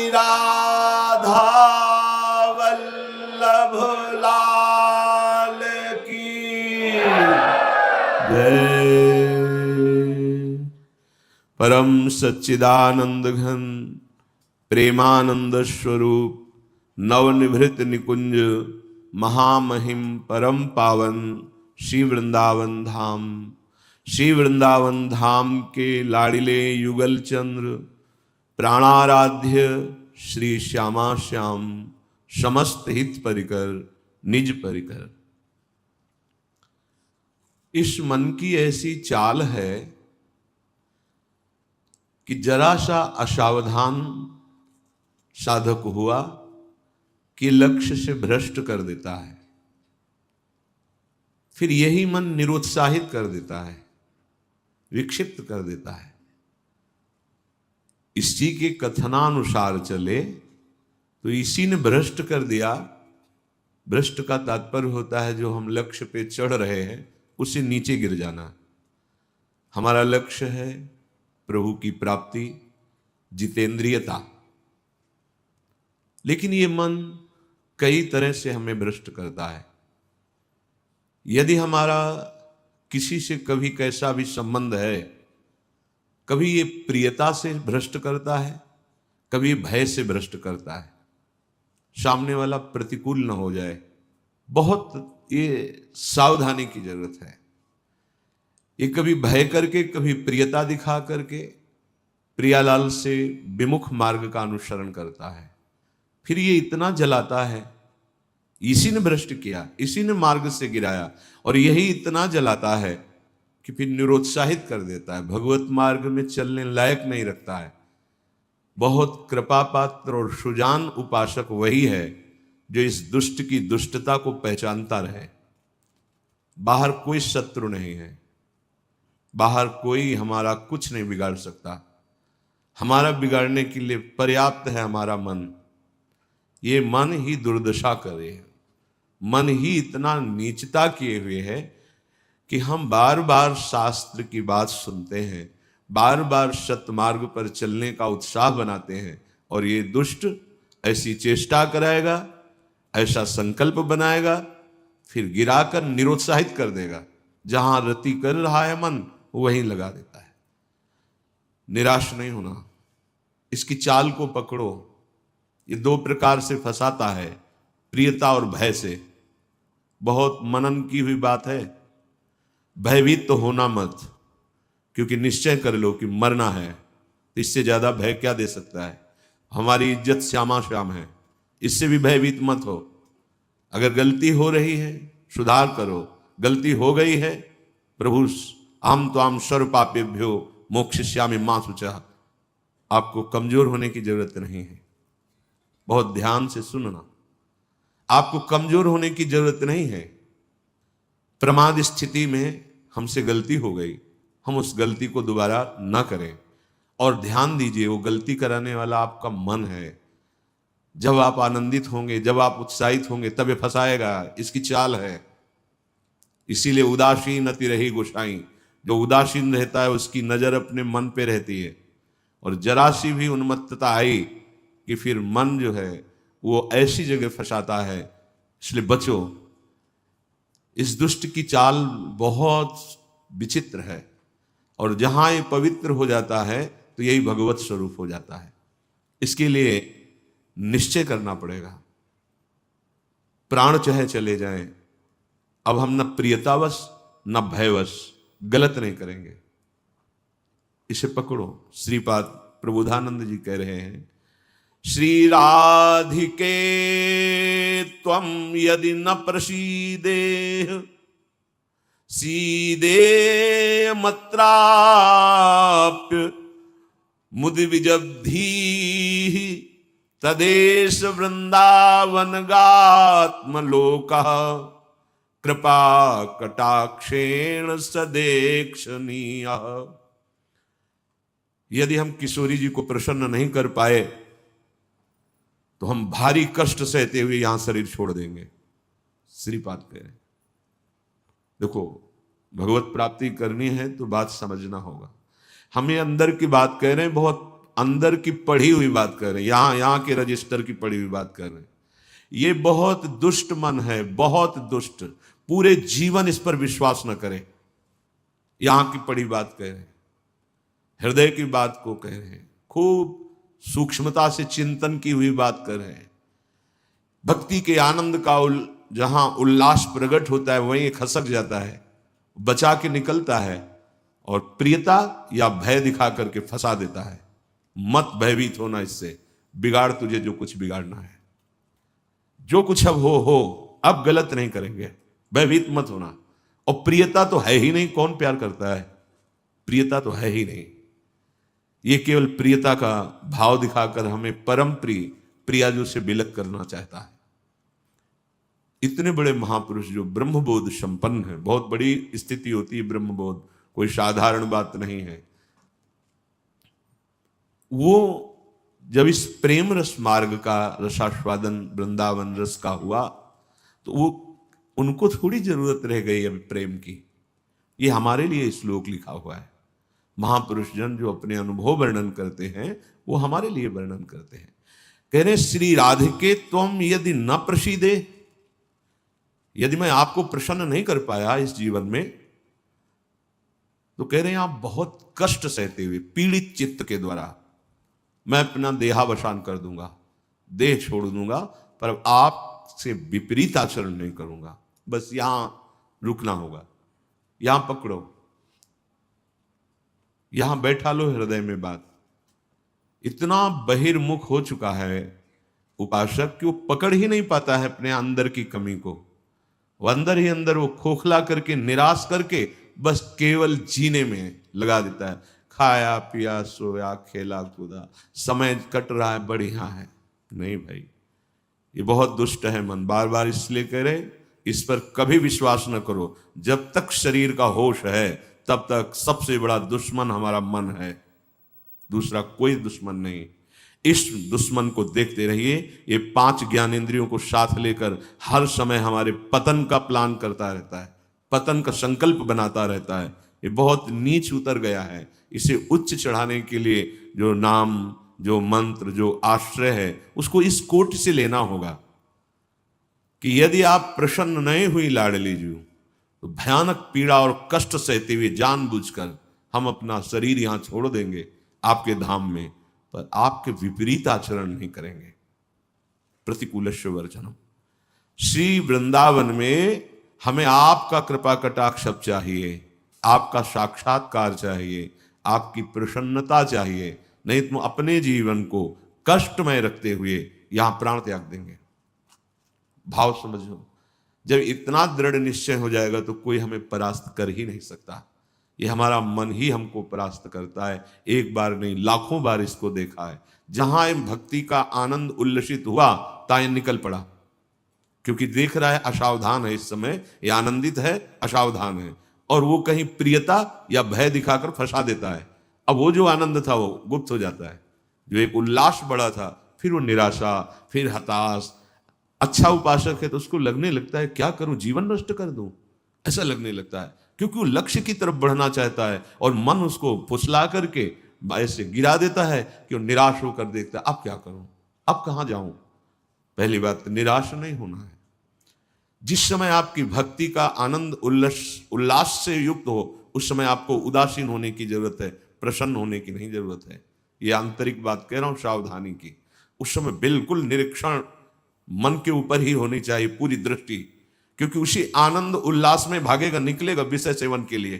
राधा वल्लभ लाल की जय। परम सच्चिदानंद घन प्रेमानंद स्वरूप नवनिभृत निकुंज महामहिम परम पावन श्री वृंदावन धाम, श्री वृंदावन धाम के लाडिले युगल चंद्र प्राणाराध्य श्री श्यामा श्याम समस्त हित परिकर निज परिकर। इस मन की ऐसी चाल है कि जरा सा असावधान साधक हुआ कि लक्ष्य से भ्रष्ट कर देता है, फिर यही मन निरुत्साहित कर देता है, विक्षिप्त कर देता है। इसी के कथनानुसार चले तो इसी ने भ्रष्ट कर दिया। भ्रष्ट का तात्पर्य होता है जो हम लक्ष्य पे चढ़ रहे हैं उससे नीचे गिर जाना। हमारा लक्ष्य है प्रभु की प्राप्ति, जितेंद्रियता, लेकिन ये मन कई तरह से हमें भ्रष्ट करता है। यदि हमारा किसी से कभी कैसा भी संबंध है, कभी ये प्रियता से भ्रष्ट करता है, कभी भय से भ्रष्ट करता है, सामने वाला प्रतिकूल न हो जाए, बहुत ये सावधानी की जरूरत है। ये कभी भय करके कभी प्रियता दिखा करके प्रियालाल से विमुख मार्ग का अनुसरण करता है, फिर ये इतना जलाता है। इसी ने भ्रष्ट किया, इसी ने मार्ग से गिराया, और यही इतना जलाता है कि फिर निरुत्साहित कर देता है, भगवत मार्ग में चलने लायक नहीं रखता है। बहुत कृपा पात्र और सुजान उपासक वही है जो इस दुष्ट की दुष्टता को पहचानता रहे। बाहर कोई शत्रु नहीं है, बाहर कोई हमारा कुछ नहीं बिगाड़ सकता। हमारा बिगाड़ने के लिए पर्याप्त है हमारा मन। ये मन ही दुर्दशा करे है, मन ही इतना नीचता किए हुए है कि हम बार बार शास्त्र की बात सुनते हैं, बार बार सत्मार्ग पर चलने का उत्साह बनाते हैं, और ये दुष्ट ऐसी चेष्टा कराएगा, ऐसा संकल्प बनाएगा, फिर गिराकर निरुत्साहित कर देगा। जहां रति कर रहा है मन वहीं लगा देता है। निराश नहीं होना, इसकी चाल को पकड़ो। ये दो प्रकार से फंसाता है, प्रियता और भय से। बहुत मनन की हुई बात है। भयभीत तो होना मत, क्योंकि निश्चय कर लो कि मरना है, तो इससे ज्यादा भय क्या दे सकता है। हमारी इज्जत श्यामा श्याम है, इससे भी भयभीत मत हो। अगर गलती हो रही है सुधार करो, गलती हो गई है प्रभु आम तो आम सर्व पापेभ्यो मोक्षयिष्यामि मा शुचः। आपको कमजोर होने की जरूरत नहीं है। बहुत ध्यान से सुनना, आपको कमजोर होने की जरूरत नहीं है। प्रमाद स्थिति में हमसे गलती हो गई, हम उस गलती को दोबारा न करें। और ध्यान दीजिए, वो गलती कराने वाला आपका मन है। जब आप आनंदित होंगे, जब आप उत्साहित होंगे, तब ये फंसाएगा। इसकी चाल है। इसीलिए उदासीन अति रही गोसाई। जो उदासीन रहता है उसकी नजर अपने मन पे रहती है, और जरा सी भी उन्मत्तता आई कि फिर मन जो है वो ऐसी जगह फंसाता है। इसलिए बचो। इस दुष्ट की चाल बहुत विचित्र है, और जहां ये पवित्र हो जाता है तो यही भगवत स्वरूप हो जाता है। इसके लिए निश्चय करना पड़ेगा। प्राण चाहे चले जाएं, अब हम न प्रियतावश न भयवश गलत नहीं करेंगे। इसे पकड़ो। श्रीपाद प्रबोधानंद जी कह रहे हैं, श्री राधिके त्वं यदि न प्रसीदेह सीदे मत्राप्य मुदि विजब्धी तदेश वृंदावन गात्मलोकः कृपा कटाक्षेण सदेक्षणीयः। यदि हम किशोरी जी को प्रसन्न नहीं कर पाए तो हम भारी कष्ट सहते हुए यहां शरीर छोड़ देंगे। श्रीपाद कह रहे, देखो भगवत प्राप्ति करनी है तो बात समझना होगा। हम ये अंदर की बात कह रहे हैं, बहुत अंदर की पढ़ी हुई बात कर रहे हैं, यहां के रजिस्टर की पढ़ी हुई बात कर रहे हैं। ये बहुत दुष्ट मन है, बहुत दुष्ट। पूरे जीवन इस पर विश्वास न करें। यहां की पढ़ी बात कह रहे हैं, हृदय की बात को कह रहे हैं, खूब सूक्ष्मता से चिंतन की हुई बात कर रहे हैं। भक्ति के आनंद का जहां उल्लास प्रकट होता है वहीं खसक जाता है, बचा के निकलता है और प्रियता या भय दिखा करके फंसा देता है। मत भयभीत होना, इससे बिगाड़ तुझे जो कुछ बिगाड़ना है। जो कुछ अब हो, अब गलत नहीं करेंगे, भयभीत मत होना। और प्रियता तो है ही नहीं, कौन प्यार करता है? प्रियता तो है ही नहीं। ये केवल प्रियता का भाव दिखाकर हमें परम प्रियाजू से विलग करना चाहता है। इतने बड़े महापुरुष जो ब्रह्मबोध संपन्न है, बहुत बड़ी स्थिति होती है ब्रह्मबोध, कोई साधारण बात नहीं है। वो जब इस प्रेम रस मार्ग का रसास्वादन वृंदावन रस का हुआ तो वो उनको थोड़ी जरूरत रह गई अब प्रेम की। ये हमारे लिए श्लोक लिखा हुआ है। महापुरुष जन जो अपने अनुभव वर्णन करते हैं वो हमारे लिए वर्णन करते हैं। कह रहे श्री राधिके त्वम यदि न प्रसीदे, यदि मैं आपको प्रसन्न नहीं कर पाया इस जीवन में, तो कह रहे हैं आप बहुत कष्ट सहते हुए पीड़ित चित्त के द्वारा मैं अपना देहावसान कर दूंगा, देह छोड़ दूंगा, पर आपसे विपरीत आचरण नहीं करूंगा। बस यहां रुकना होगा, यहां पकड़ो, यहां बैठा लो हृदय में बात। इतना बहिर्मुख हो चुका है उपासक कि वो पकड़ ही नहीं पाता है अपने अंदर की कमी को। वो अंदर ही अंदर वो खोखला करके, निराश करके बस केवल जीने में लगा देता है। खाया पिया सोया खेला कूदा, समय कट रहा है, बढ़िया है। नहीं भाई, ये बहुत दुष्ट है मन। बार बार इसलिए कह रहे इस पर कभी विश्वास न करो। जब तक शरीर का होश है तब तक सबसे बड़ा दुश्मन हमारा मन है, दूसरा कोई दुश्मन नहीं। इस दुश्मन को देखते रहिए। ये 5 ज्ञानेंद्रियों को साथ लेकर हर समय हमारे पतन का प्लान करता रहता है, पतन का संकल्प बनाता रहता है। ये बहुत नीच उतर गया है। इसे उच्च चढ़ाने के लिए जो नाम, जो मंत्र, जो आश्रय है, उसको इस कोटि से लेना होगा कि यदि आप प्रसन्न नहीं हुई लाडली जी, तो भयानक पीड़ा और कष्ट सहते हुए जानबूझकर हम अपना शरीर यहां छोड़ देंगे आपके धाम में, पर आपके विपरीत आचरण नहीं करेंगे। प्रतिकूलस्य वर्जनम। श्री वृंदावन में हमें आपका कृपा कटाक्ष चाहिए, आपका साक्षात्कार चाहिए, आपकी प्रसन्नता चाहिए। नहीं तो अपने जीवन को कष्टमय रखते हुए यहां प्राण त्याग देंगे। भाव समझो, जब इतना दृढ़ निश्चय हो जाएगा तो कोई हमें परास्त कर ही नहीं सकता। ये हमारा मन ही हमको परास्त करता है। एक बार नहीं, लाखों बार इसको देखा है। जहां भक्ति का आनंद उल्लसित हुआ ताए निकल पड़ा, क्योंकि देख रहा है असावधान है, इस समय ये आनंदित है, असावधान है, और वो कहीं प्रियता या भय दिखाकर फंसा देता है। अब वो जो आनंद था वो गुप्त हो जाता है। जो एक उल्लास बड़ा था, फिर वो निराशा, फिर हताश। अच्छा उपासक है तो उसको लगने लगता है क्या करूं, जीवन नष्ट कर दूं, ऐसा लगने लगता है, क्योंकि वो लक्ष्य की तरफ बढ़ना चाहता है और मन उसको फुसला करके ऐसे गिरा देता है कि वो निराश होकर देखता है अब क्या करूं, अब कहां जाऊं। पहली बात, निराश नहीं होना है। जिस समय आपकी भक्ति का आनंद उल्लास से युक्त हो, उस समय आपको उदासीन होने की जरूरत है, प्रसन्न होने की नहीं जरूरत है। यह आंतरिक बात कह रहा हूं, सावधानी की। उस समय बिल्कुल निरीक्षण मन के ऊपर ही होनी चाहिए, पूरी दृष्टि, क्योंकि उसी आनंद उल्लास में भागेगा, निकलेगा विषय सेवन के लिए,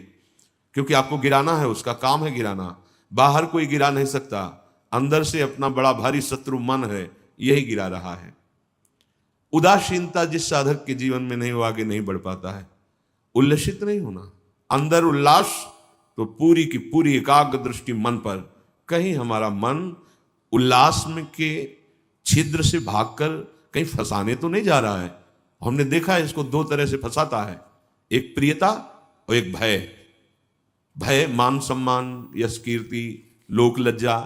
क्योंकि आपको गिराना है, उसका काम है गिराना। बाहर कोई गिरा नहीं सकता, अंदर से अपना बड़ा भारी शत्रु मन है, यही गिरा रहा है। उदासीनता जिस साधक के जीवन में नहीं, वो आगे नहीं बढ़ पाता है। उल्लसित नहीं होना, अंदर उल्लास, तो पूरी की पूरी एकाग्र दृष्टि मन पर। कहीं हमारा मन उल्लास में के छिद्र से भागकर कहीं फंसाने तो नहीं जा रहा है। हमने देखा है इसको 2 तरह से फंसाता है, एक प्रियता और एक भय। भय मान सम्मान, यश कीर्ति, लोक लज्जा,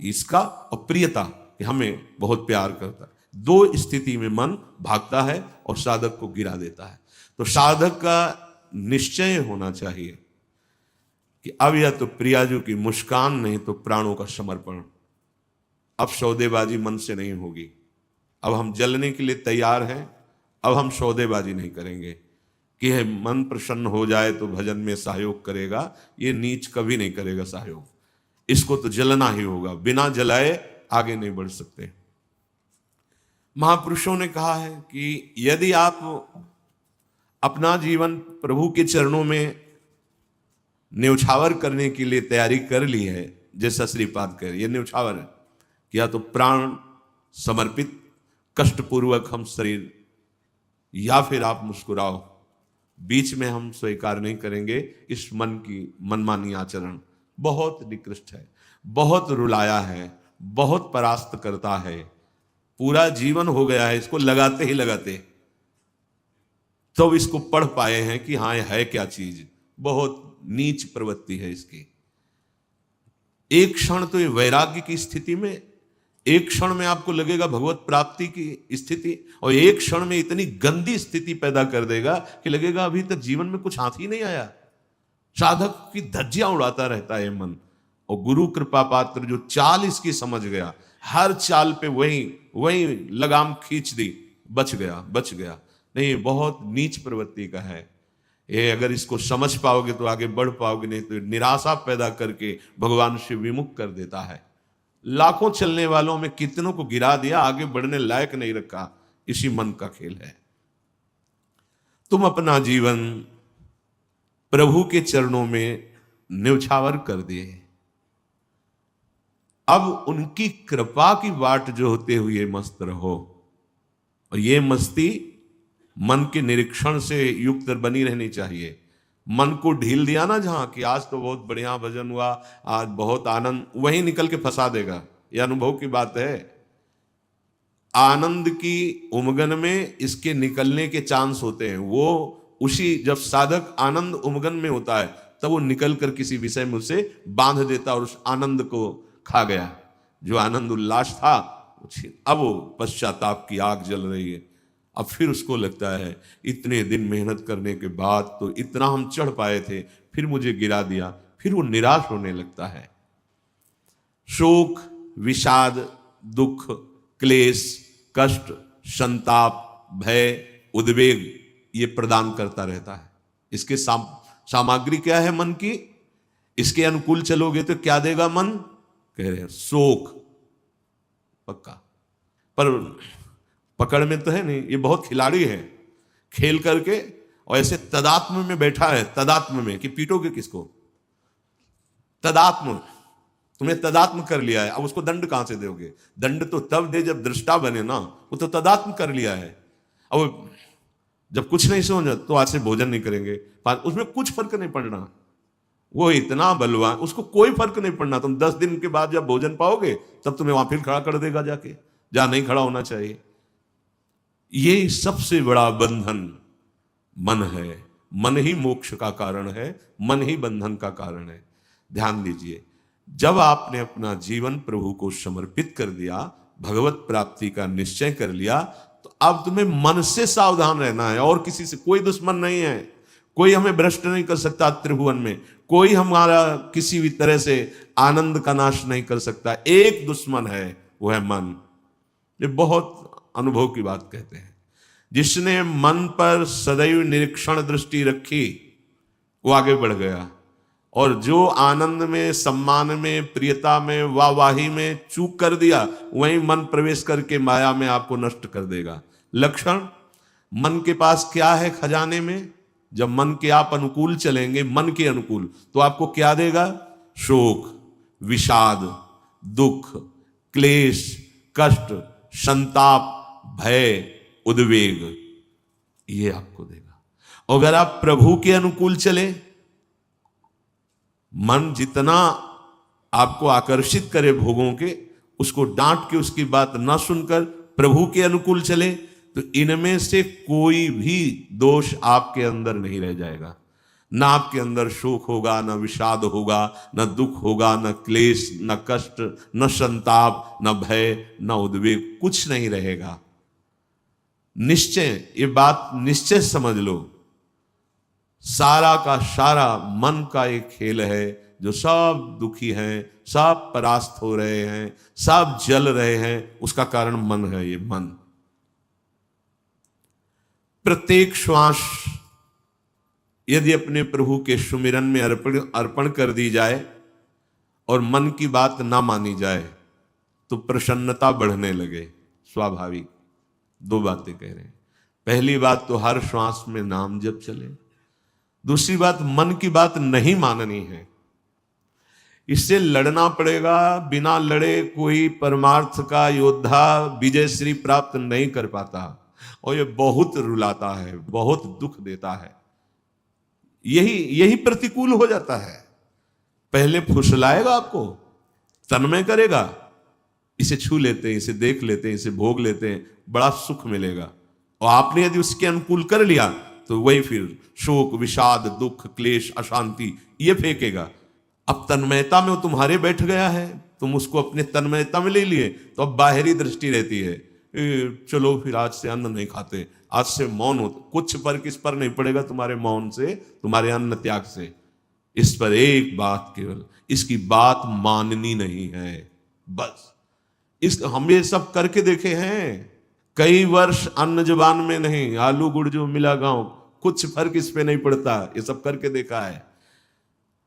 इसका, और प्रियता कि हमें बहुत प्यार करता है। 2 स्थिति में मन भागता है और साधक को गिरा देता है। तो साधक का निश्चय होना चाहिए कि अब या तो प्रियाजू की मुस्कान, नहीं तो प्राणों का समर्पण। अब सौदेबाजी मन से नहीं होगी। अब हम जलने के लिए तैयार हैं। अब हम सौदेबाजी नहीं करेंगे कि है मन प्रसन्न हो जाए तो भजन में सहयोग करेगा। ये नीच कभी नहीं करेगा सहयोग। इसको तो जलना ही होगा, बिना जलाए आगे नहीं बढ़ सकते। महापुरुषों ने कहा है कि यदि आप अपना जीवन प्रभु के चरणों में न्यौछावर करने के लिए तैयारी कर ली है, जैसा श्रीपाद कह रहे, ये न्यौछावर है कि या तो प्राण समर्पित कष्टपूर्वक हम शरीर, या फिर आप मुस्कुराओ, बीच में हम स्वीकार नहीं करेंगे इस मन की मनमानी आचरण। बहुत निकृष्ट है, बहुत रुलाया है, बहुत परास्त करता है, पूरा जीवन हो गया है इसको लगाते ही लगाते, तो इसको पढ़ पाए हैं कि हाँ है क्या चीज। बहुत नीच प्रवृत्ति है इसकी। एक क्षण तो ये वैराग्य की स्थिति में, एक क्षण में आपको लगेगा भगवत प्राप्ति की स्थिति, और एक क्षण में इतनी गंदी स्थिति पैदा कर देगा कि लगेगा अभी तक जीवन में कुछ हाथ ही नहीं आया। साधक की धज्जियां उड़ाता रहता है मन। और गुरु कृपा पात्र जो चाल इसकी समझ गया, हर चाल पे वही लगाम खींच दी, बच गया। नहीं, बहुत नीच प्रवृत्ति का है ये। अगर इसको समझ पाओगे तो आगे बढ़ पाओगे, नहीं तो निराशा पैदा करके भगवान से विमुख कर देता है। लाखों चलने वालों में कितनों को गिरा दिया, आगे बढ़ने लायक नहीं रखा। इसी मन का खेल है। तुम अपना जीवन प्रभु के चरणों में न्यौछावर कर दिए। अब उनकी कृपा की बाट जो होते हुए मस्त रहो। और ये मस्ती मन के निरीक्षण से युक्त बनी रहनी चाहिए। मन को ढील दिया ना जहां कि आज तो बहुत बढ़िया भजन हुआ, आज बहुत आनंद, वहीं निकल के फंसा देगा। यह अनुभव की बात है। आनंद की उमगन में इसके निकलने के चांस होते हैं। वो उसी, जब साधक आनंद उमगन में होता है तब वो निकल कर किसी विषय में उसे बांध देता और उस आनंद को खा गया। जो आनंद उल्लास था अब वो पश्चाताप की आग जल रही है। अब फिर उसको लगता है इतने दिन मेहनत करने के बाद तो इतना हम चढ़ पाए थे, फिर मुझे गिरा दिया। फिर वो निराश होने लगता है। शोक, विषाद, दुख, क्लेश, कष्ट, संताप, भय, उद्वेग ये प्रदान करता रहता है। इसके सामग्री क्या है मन की? इसके अनुकूल चलोगे तो क्या देगा मन? कह रहे हैं शोक पक्का। पर पकड़ में तो है नहीं, ये बहुत खिलाड़ी है। खेल करके और ऐसे तदात्म में बैठा है, तदात्म में कि पीटोगे किसको? तदात्म, तुम्हें तदात्म कर लिया है। अब उसको दंड कहां से दोगे? दंड तो तब दे जब दृष्टा बने ना। वो तो तदात्म कर लिया है। अब जब कुछ नहीं समझ तो आज से भोजन नहीं करेंगे, उसमें कुछ फर्क नहीं पड़ना। वो इतना बलवान, उसको कोई फर्क नहीं पड़ना। तुम 10 दिन के बाद जब भोजन पाओगे तब तुम्हें वहां फिर खड़ा कर देगा जाके, जहां नहीं खड़ा होना चाहिए। ये सबसे बड़ा बंधन मन है। मन ही मोक्ष का कारण है, मन ही बंधन का कारण है। ध्यान दीजिए, जब आपने अपना जीवन प्रभु को समर्पित कर दिया, भगवत प्राप्ति का निश्चय कर लिया, तो अब तुम्हें मन से सावधान रहना है। और किसी से कोई दुश्मन नहीं है। कोई हमें भ्रष्ट नहीं कर सकता त्रिभुवन में। कोई हमारा किसी भी तरह से आनंद का नाश नहीं कर सकता। एक दुश्मन है, वो है मन। ये बहुत अनुभव की बात कहते हैं। जिसने मन पर सदैव निरीक्षण दृष्टि रखी वो आगे बढ़ गया। और जो आनंद में, सम्मान में, प्रियता में, वाहवाही में चूक कर दिया, वहीं मन प्रवेश करके माया में आपको नष्ट कर देगा। लक्षण मन के पास क्या है खजाने में? जब मन के आप अनुकूल चलेंगे, मन के अनुकूल, तो आपको क्या देगा? शोक, विषाद, दुख, क्लेश, कष्ट, संताप, भय, उद्वेग, ये आपको देगा। अगर आप प्रभु के अनुकूल चले, मन जितना आपको आकर्षित करे भोगों के, उसको डांट के उसकी बात ना सुनकर प्रभु के अनुकूल चले, तो इनमें से कोई भी दोष आपके अंदर नहीं रह जाएगा। ना आपके अंदर शोक होगा, ना विषाद होगा, ना दुख होगा, ना क्लेश, ना कष्ट, न संताप, न भय, न उद्वेग, कुछ नहीं रहेगा। निश्चय, ये बात निश्चय समझ लो। सारा का सारा मन का एक खेल है जो सब दुखी हैं, सब परास्त हो रहे हैं, सब जल रहे हैं, उसका कारण मन है। ये मन प्रत्येक श्वास यदि अपने प्रभु के सुमिरन में अर्पण कर दी जाए और मन की बात ना मानी जाए तो प्रसन्नता बढ़ने लगे। स्वाभाविक दो बातें कह रहे हैं। पहली बात तो हर श्वास में नाम जप चले। दूसरी बात, मन की बात नहीं माननी है। इससे लड़ना पड़ेगा। बिना लड़े कोई परमार्थ का योद्धा विजय श्री प्राप्त नहीं कर पाता, और ये बहुत रुलाता है, बहुत दुख देता है। यही प्रतिकूल हो जाता है। पहले फुसलाएगा आपको, तन्मय करेगा, इसे छू लेते हैं, इसे देख लेते हैं, इसे भोग लेते हैं, बड़ा सुख मिलेगा। और आपने यदि उसके अनुकूल कर लिया तो वही फिर शोक, विषाद, दुख, क्लेश, अशांति ये फेंकेगा। अब तन्मयता में वो तुम्हारे बैठ गया है, तुम उसको अपने तन्मयता में ले लिए, तो अब बाहरी दृष्टि रहती है, चलो फिर आज से अन्न नहीं खाते, आज से मौन हो। कुछ फर्क इस पर नहीं पड़ेगा तुम्हारे मौन से, तुम्हारे अन्न त्याग से। इस पर एक बात, केवल इसकी बात माननी नहीं है, बस। हम ये सब करके देखे हैं। कई वर्ष अन्न जुबान में नहीं, आलू गुड़ जो मिला गांव, कुछ फर्क इस पे नहीं पड़ता। ये सब करके देखा है।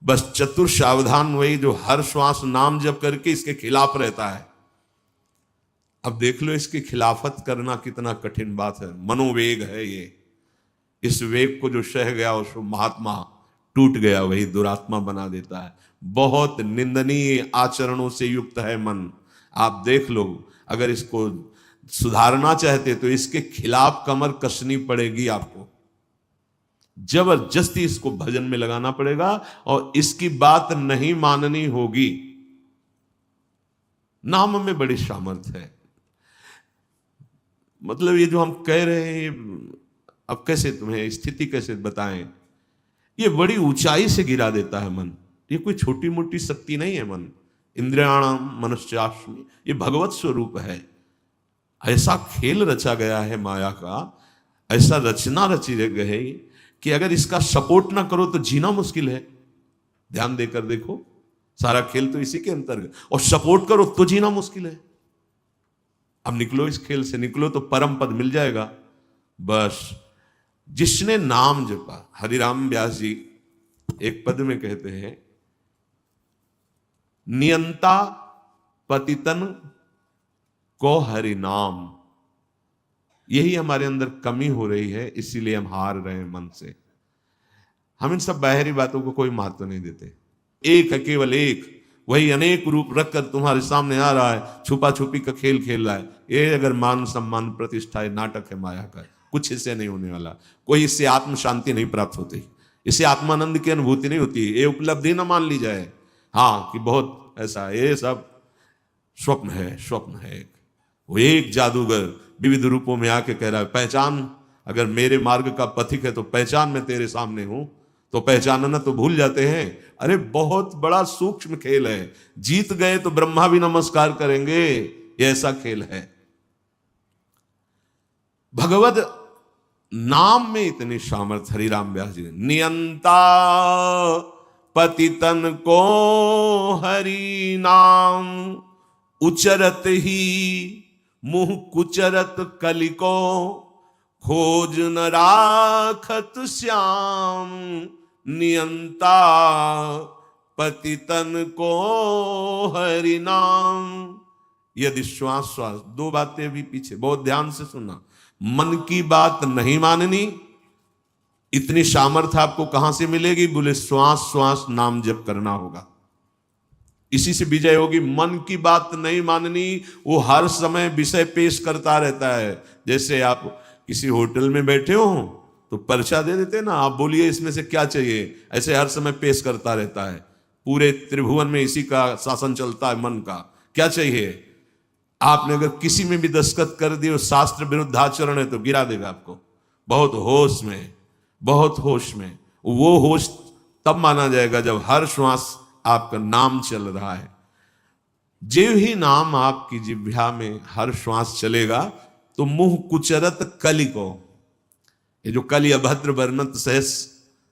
बस चतुर सावधान वही जो हर श्वास नाम जप करके इसके खिलाफ रहता है। अब देख लो इसकी खिलाफत करना कितना कठिन बात है। मनोवेग है ये। इस वेग को जो सह गया उसको महात्मा टूट गया, वही दुरात्मा बना देता है। बहुत निंदनीय आचरणों से युक्त है मन। आप देख लो, अगर इसको सुधारना चाहते तो इसके खिलाफ कमर कसनी पड़ेगी आपको। जबरदस्ती इसको भजन में लगाना पड़ेगा और इसकी बात नहीं माननी होगी। नाम में बड़ी सामर्थ्य है। मतलब ये जो हम कह रहे हैं, अब कैसे तुम्हें स्थिति कैसे बताएं, ये बड़ी ऊंचाई से गिरा देता है मन। ये कोई छोटी मोटी शक्ति नहीं है मन। इंद्रियाणाम मनश्चास्मि, ये भगवत स्वरूप है। ऐसा खेल रचा गया है माया का, ऐसा रचना रची गई कि अगर इसका सपोर्ट ना करो तो जीना मुश्किल है। ध्यान देकर देखो, सारा खेल तो इसी के अंतर्गत, और सपोर्ट करो तो जीना मुश्किल है। अब निकलो इस खेल से, निकलो तो परम पद मिल जाएगा। बस जिसने नाम जपा, हरिराम व्यास जी एक पद में कहते हैं, नियंता पतितन को हरि नाम। यही हमारे अंदर कमी हो रही है, इसीलिए हम हार रहे हैं मन से। हम इन सब बाहरी बातों को कोई महत्व नहीं देते। एक है, केवल एक, वही अनेक रूप रखकर तुम्हारे सामने आ रहा है, छुपा छुपी का खेल खेल रहा है। ये अगर मान सम्मान प्रतिष्ठा है, नाटक है माया का, कुछ इससे नहीं होने वाला। कोई इससे आत्म शांति नहीं प्राप्त होती, इससे आत्मानंद की अनुभूति नहीं होती। ये उपलब्धि ना मान ली जाए, हाँ, कि बहुत ऐसा, ये सब स्वप्न है, स्वप्न है। वो एक जादूगर विविध रूपों में आके कह रहा है, पहचान, अगर मेरे मार्ग का पथिक है तो पहचान, मैं तेरे सामने हूं। तो पहचानना तो भूल जाते हैं। अरे बहुत बड़ा सूक्ष्म खेल है। जीत गए तो ब्रह्मा भी नमस्कार करेंगे, ये ऐसा खेल है। भगवत नाम में इतनी सामर्थ्य। हरिराम व्यास जी, नियंता पतितन को हरि नाम, उचरत ही मुंह कुचरत कलिको, खोज न राखत श्याम, नियंता पतितन को हरि नाम। यदि श्वास श्वास, दो बातें भी पीछे, बहुत ध्यान से सुनना। मन की बात नहीं माननी, इतनी सामर्थ्य आपको कहां से मिलेगी? बोले श्वास श्वास नाम जप करना होगा, इसी से विजय होगी। मन की बात नहीं माननी, वो हर समय विषय पेश करता रहता है। जैसे आप किसी होटल में बैठे हो तो पर्चा दे देते ना, आप बोलिए इसमें से क्या चाहिए, ऐसे हर समय पेश करता रहता है। पूरे त्रिभुवन में इसी का शासन चलता है, मन का। क्या चाहिए? आपने अगर किसी में भी दस्तखत कर दी और शास्त्र विरुद्ध आचरण है तो गिरा देगा आपको। बहुत होश में, बहुत होश में। वो होश तब माना जाएगा जब हर श्वास आपका नाम चल रहा है। जिव ही नाम आपकी जिह्वा में हर श्वास चलेगा तो मुंह कुचरत कलि को, ये जो कलि अभद्र वर्णत सहस,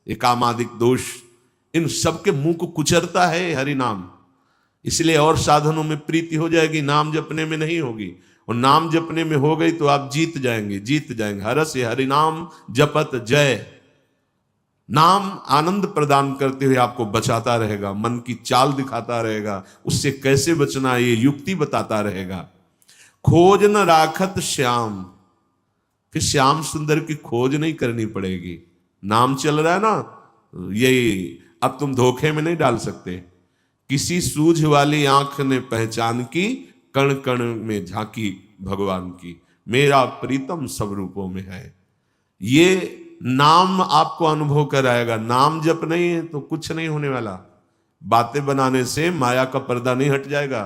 ये कामादिक दोष, इन सबके मुंह को कुचरता है हरि नाम। इसलिए और साधनों में प्रीति हो जाएगी, नाम जपने में नहीं होगी। और नाम जपने में हो गई तो आप जीत जाएंगे, जीत जाएंगे। हरस हरि नाम जपत जय। नाम आनंद प्रदान करते हुए आपको बचाता रहेगा, मन की चाल दिखाता रहेगा, उससे कैसे बचना ये युक्ति बताता रहेगा। खोज न राखत श्याम, फिर श्याम सुंदर की खोज नहीं करनी पड़ेगी। नाम चल रहा है ना, यही अब तुम धोखे में नहीं डाल सकते। किसी सूझ वाली आंख ने पहचान की, कण कण में झांकी भगवान की, मेरा प्रीतम सब रूपों में है। ये नाम आपको अनुभव कराएगा। नाम जप नहीं है तो कुछ नहीं होने वाला। बातें बनाने से माया का पर्दा नहीं हट जाएगा।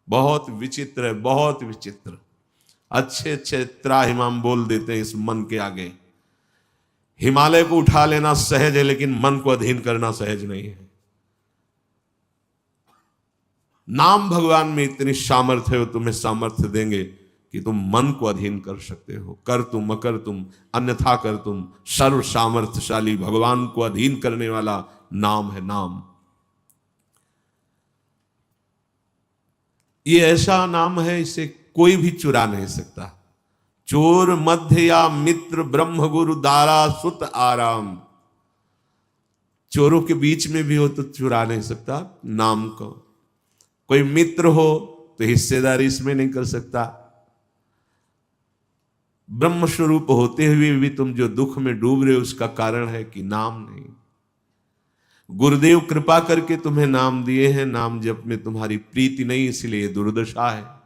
बहुत विचित्र है, बहुत विचित्र। अच्छे अच्छे त्राहिमाम बोल देते हैं इस मन के आगे। हिमालय को उठा लेना सहज है, लेकिन मन को अधीन करना सहज नहीं है। नाम भगवान में इतनी सामर्थ्य है, वो तुम्हें सामर्थ्य देंगे कि तुम मन को अधीन कर सकते हो। कर तुम अकर तुम अन्यथा कर तुम, सर्व सामर्थ्यशाली भगवान को अधीन करने वाला नाम है नाम। ये ऐसा नाम है, इसे कोई भी चुरा नहीं सकता। चोर मध्य या मित्र ब्रह्म गुरु दारा सुत आराम। चोरों के बीच में भी हो तो चुरा नहीं सकता नाम को। कोई मित्र हो तो हिस्सेदारी इसमें नहीं कर सकता। ब्रह्म स्वरूप होते हुए भी तुम जो दुख में डूब रहे हो, उसका कारण है कि नाम नहीं। गुरुदेव कृपा करके तुम्हें नाम दिए हैं, नाम जप में तुम्हारी प्रीति नहीं, इसलिए दुर्दशा है।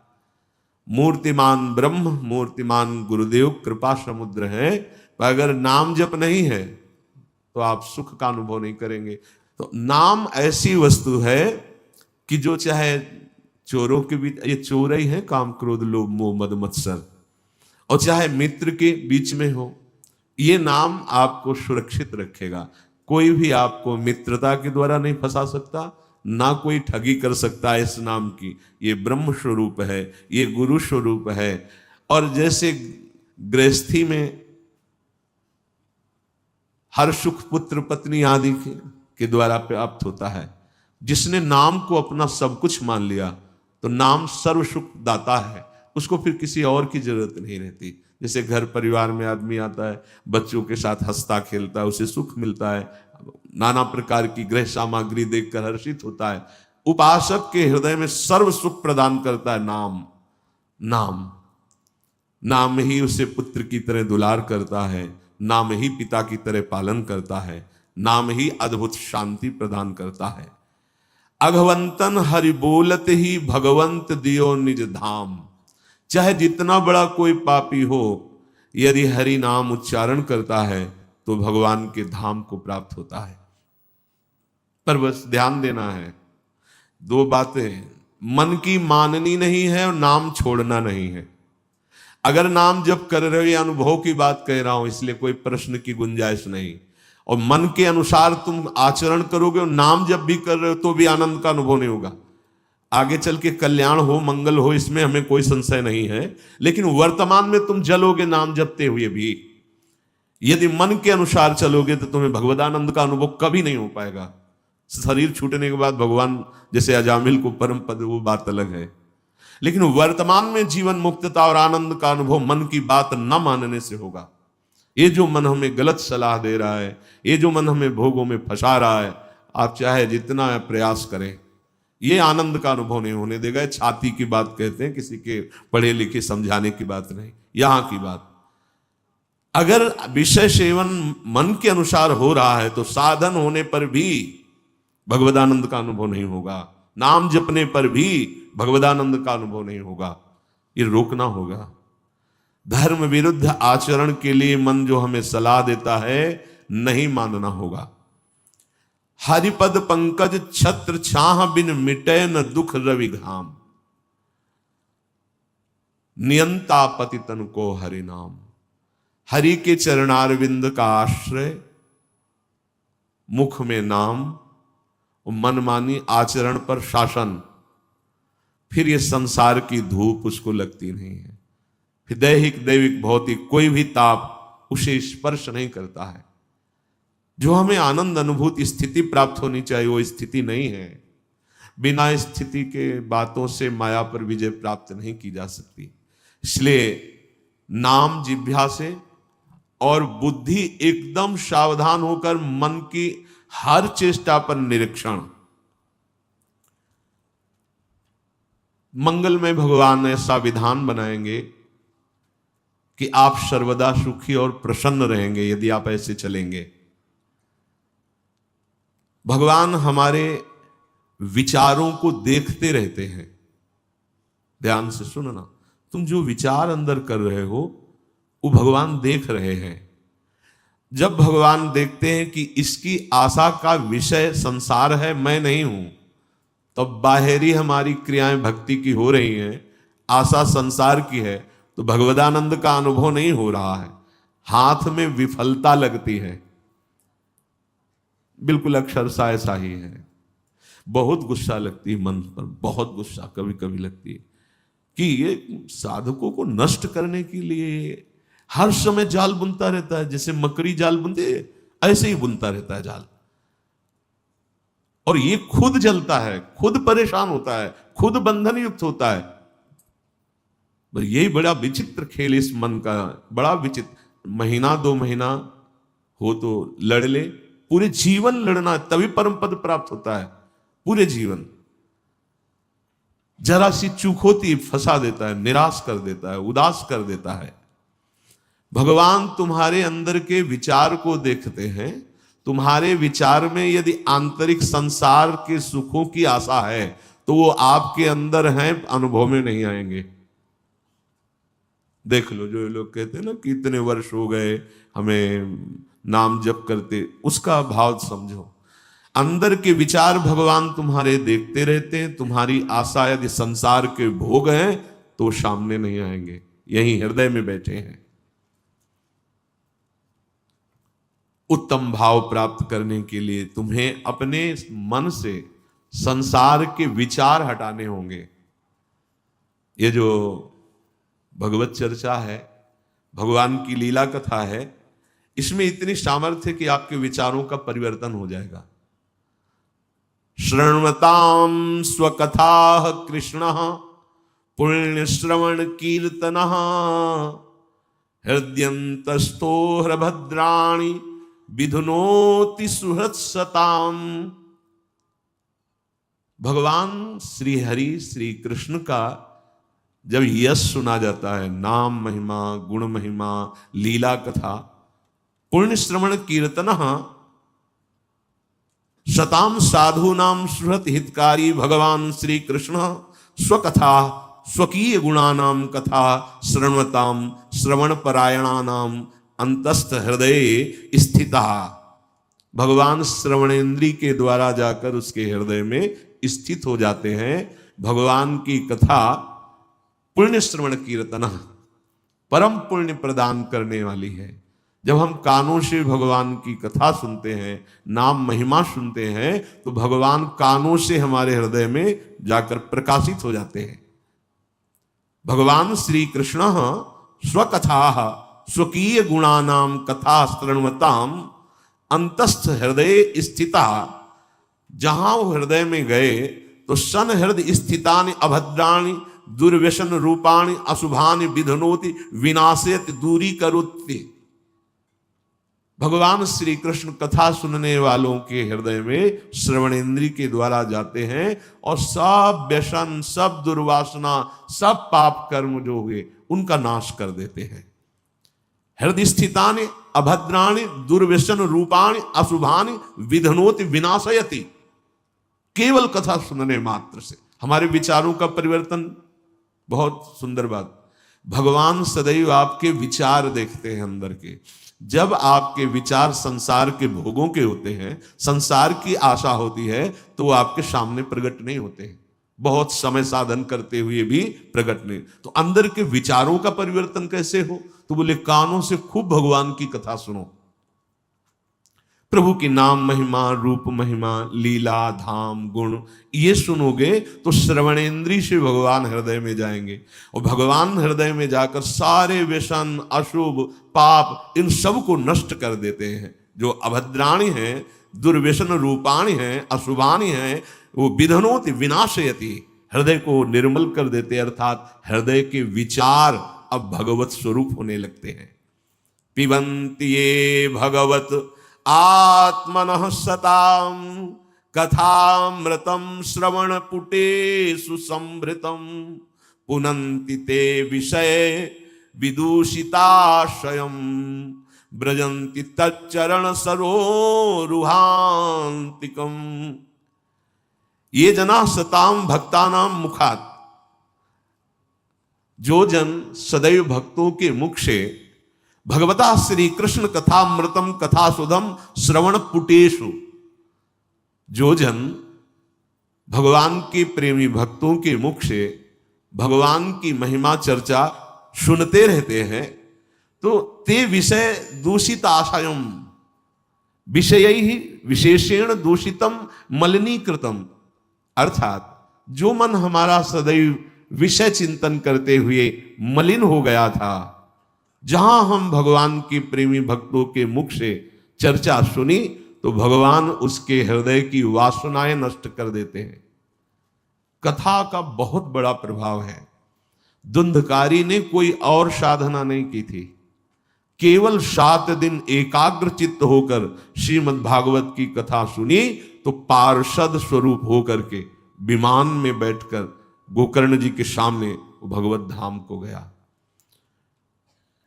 मूर्तिमान ब्रह्म मूर्तिमान गुरुदेव कृपा समुद्र है, पर अगर नाम जप नहीं है तो आप सुख का अनुभव नहीं करेंगे। तो नाम ऐसी वस्तु है कि जो चाहे चोरों के बीच, ये चोर ही है काम क्रोध लोभ मोह मद मत्सर, और चाहे मित्र के बीच में हो, ये नाम आपको सुरक्षित रखेगा। कोई भी आपको मित्रता के द्वारा नहीं फंसा सकता, ना कोई ठगी कर सकता है इस नाम की। ये ब्रह्म स्वरूप है, ये गुरु स्वरूप है। और जैसे गृहस्थी में हर सुख पुत्र पत्नी आदि के द्वारा प्राप्त होता है, जिसने नाम को अपना सब कुछ मान लिया तो नाम सर्व सुख दाता है, उसको फिर किसी और की जरूरत नहीं रहती। जैसे घर परिवार में आदमी आता है, बच्चों के साथ हंसता खेलता है, उसे सुख मिलता है, नाना प्रकार की गृह सामग्री देखकर हर्षित होता है। उपासक के हृदय में सर्व सुख प्रदान करता है नाम। नाम नाम ही उसे पुत्र की तरह दुलार करता है, नाम ही पिता की तरह पालन करता है, नाम ही अद्भुत शांति प्रदान करता है। अघवंतन हरि बोलत ही भगवंत दियो निज धाम। चाहे जितना बड़ा कोई पापी हो, यदि हरि नाम उच्चारण करता है तो भगवान के धाम को प्राप्त होता है। पर बस ध्यान देना है, दो बातें, मन की माननी नहीं है और नाम छोड़ना नहीं है। अगर नाम जब कर रहे हो, ये अनुभव की बात कह रहा हूं, इसलिए कोई प्रश्न की गुंजाइश नहीं। और मन के अनुसार तुम आचरण करोगे और नाम जब भी कर रहे हो तो भी आनंद का अनुभव नहीं होगा। आगे चल के कल्याण हो मंगल हो, इसमें हमें कोई संशय नहीं है, लेकिन वर्तमान में तुम जलोगे नाम जपते हुए भी। यदि मन के अनुसार चलोगे तो तुम्हें भगवदानंद का अनुभव कभी नहीं हो पाएगा। शरीर छूटने के बाद भगवान जैसे अजामिल को परम पद, वो बात अलग है, लेकिन वर्तमान में जीवन मुक्तता और आनंद का अनुभव मन की बात न मानने से होगा। ये जो मन हमें गलत सलाह दे रहा है, ये जो मन हमें भोगों में फंसा रहा है, आप चाहे जितना प्रयास करें, ये आनंद का अनुभव नहीं होने देगा। छाती की बात कहते हैं, किसी के पढ़े लिखे समझाने की बात नहीं, यहां की बात। अगर विषय सेवन मन के अनुसार हो रहा है तो साधन होने पर भी भगवदानंद का अनुभव नहीं होगा, नाम जपने पर भी भगवदानंद का अनुभव नहीं होगा। ये रोकना होगा। धर्म विरुद्ध आचरण के लिए मन जो हमें सलाह देता है, नहीं मानना होगा। हरिपद पंकज छत्र छाह बिन मिटे न दुख रवि घाम। नियंता पति तन को हरि नाम। हरि के चरणारविंद का आश्रय, मुख में नाम, मनमानी आचरण पर शासन, फिर ये संसार की धूप उसको लगती नहीं है। फिर दैहिक दैविक भौतिक कोई भी ताप उसे स्पर्श नहीं करता है। जो हमें आनंद अनुभूति स्थिति प्राप्त होनी चाहिए वो स्थिति नहीं है। बिना स्थिति के बातों से माया पर विजय प्राप्त नहीं की जा सकती। इसलिए नाम जिह्वा से और बुद्धि एकदम सावधान होकर मन की हर चेष्टा पर निरीक्षण। मंगल में भगवान ऐसा विधान बनाएंगे कि आप सर्वदा सुखी और प्रसन्न रहेंगे यदि आप ऐसे चलेंगे। भगवान हमारे विचारों को देखते रहते हैं। ध्यान से सुनना, तुम जो विचार अंदर कर रहे हो वो भगवान देख रहे हैं। जब भगवान देखते हैं कि इसकी आशा का विषय संसार है, मैं नहीं हूं, तब बाहरी हमारी क्रियाएं भक्ति की हो रही हैं, आशा संसार की है, तो भगवदानंद का अनुभव नहीं हो रहा है, हाथ में विफलता लगती है। बिल्कुल अक्षरशः ऐसा ही है। बहुत गुस्सा लगती है मन पर, बहुत गुस्सा कभी कभी लगती है कि ये साधकों को नष्ट करने के लिए हर समय जाल बुनता रहता है। जैसे मकड़ी जाल बुनती है ऐसे ही बुनता रहता है जाल, और ये खुद जलता है, खुद परेशान होता है, खुद बंधन युक्त होता है। यही बड़ा विचित्र खेल इस मन का, बड़ा विचित्र। महीना 2 महीना हो तो लड़ ले, पूरे जीवन लड़ना तभी परम पद प्राप्त होता है। पूरे जीवन जरा सी चूक होती फंसा देता है, निराश कर देता है, उदास कर देता है। भगवान तुम्हारे अंदर के विचार को देखते हैं। तुम्हारे विचार में यदि आंतरिक संसार के सुखों की आशा है तो वो आपके अंदर हैं, अनुभव में नहीं आएंगे। देख लो, जो लोग कहते हैं ना कि इतने वर्ष हो गए हमें नाम जप करते, उसका भाव समझो। अंदर के विचार भगवान तुम्हारे देखते रहते हैं। तुम्हारी आशा यदि संसार के भोग हैं तो सामने नहीं आएंगे, यही हृदय में बैठे हैं। उत्तम भाव प्राप्त करने के लिए तुम्हें अपने मन से संसार के विचार हटाने होंगे। ये जो भगवत चर्चा है, भगवान की लीला कथा है, इसमें इतनी सामर्थ्य है कि आपके विचारों का परिवर्तन हो जाएगा। श्रृण्वताम स्वकथा कृष्ण पुण्य श्रवण कीर्तन हृदयंतस्थो हृभद्राणि विधुनोति सुहृत्सताम। भगवान श्री हरि श्री कृष्ण का जब यश सुना जाता है, नाम महिमा, गुण महिमा, लीला कथा, पुण्य श्रवण कीर्तन शताम साधु नाम सुहृत हितकारी भगवान श्री कृष्ण स्वकथा स्वकीय गुणानाम कथा श्रृण्वताम श्रवण परायणानाम अंतस्थ हृदय स्थिता। भगवान श्रवणेन्द्री के द्वारा जाकर उसके हृदय में स्थित हो जाते हैं। भगवान की कथा पुण्य श्रवण कीर्तन परम पुण्य प्रदान करने वाली है। जब हम कानों से भगवान की कथा सुनते हैं, नाम महिमा सुनते हैं, तो भगवान कानों से हमारे हृदय में जाकर प्रकाशित हो जाते हैं। भगवान श्री कृष्ण स्वकथा स्वकीय गुणानाम कथा श्रृण्वताम अंतस्थ हृदय स्थिता। जहां वो हृदय में गए तो सन हृदय स्थितानि अभद्राणि दुर्व्यसन रूपाणि अशुभानि विधनोति विनाशयत दूरी करोति। भगवान श्री कृष्ण कथा सुनने वालों के हृदय में श्रवणेन्द्री के द्वारा जाते हैं और सब व्यसन, सब दुर्वासना, सब पाप कर्म जो हुए उनका नाश कर देते हैं। हृदय स्थितानि अभद्राणि दुर्व्यसन रूपाणि अशुभानि विधनोति विनाशयति। केवल कथा सुनने मात्र से हमारे विचारों का परिवर्तन। बहुत सुंदर बात, भगवान सदैव आपके विचार देखते हैं अंदर के। जब आपके विचार संसार के भोगों के होते हैं, संसार की आशा होती है, तो वो आपके सामने प्रकट नहीं होते हैं। बहुत समय साधन करते हुए भी प्रकट नहीं। तो अंदर के विचारों का परिवर्तन कैसे हो? तो बोले कानों से खूब भगवान की कथा सुनो। प्रभु की नाम महिमा, रूप महिमा, लीला, धाम, गुण ये सुनोगे तो श्रवणेन्द्री से भगवान हृदय में जाएंगे और भगवान हृदय में जाकर सारे व्यसन, अशुभ, पाप इन सब को नष्ट कर देते हैं। जो अभद्राणि हैं, दुर्व्यसन रूपाणि हैं, अशुभानि हैं, वो विधनोति विनाशयति, हृदय को निर्मल कर देते, अर्थात हृदय के विचार अब भगवत स्वरूप होने लगते हैं। पिबन्ति ये भगवत आत्मनः सताम कथामृतं श्रवणपुटेषु संभृतं पुनन्ति ते विषय विदूषिताशयम् ब्रजन्ति तच्चरण सरोरुहान्तिकम्। ये जना सताम भक्तानां मुखात्, जो जन सदैव भक्तों के मुख से भगवता श्री कृष्ण कथामृतम कथासुधम श्रवण पुटेषु, जो जन भगवान के प्रेमी भक्तों के मुख से भगवान की महिमा चर्चा सुनते रहते हैं, तो ते विषय दूषित आशयम, विषय ही विशेषेण दूषितम मलिनीकृतम, अर्थात जो मन हमारा सदैव विषय चिंतन करते हुए मलिन हो गया था, जहां हम भगवान के प्रेमी भक्तों के मुख से चर्चा सुनी तो भगवान उसके हृदय की वासनाएं नष्ट कर देते हैं। कथा का बहुत बड़ा प्रभाव है। धुंधकारी ने कोई और साधना नहीं की थी, केवल 7 दिन एकाग्र चित्त होकर श्रीमद् भागवत की कथा सुनी तो पार्षद स्वरूप होकर के विमान में बैठकर गोकर्ण जी के सामने भगवत धाम को गया।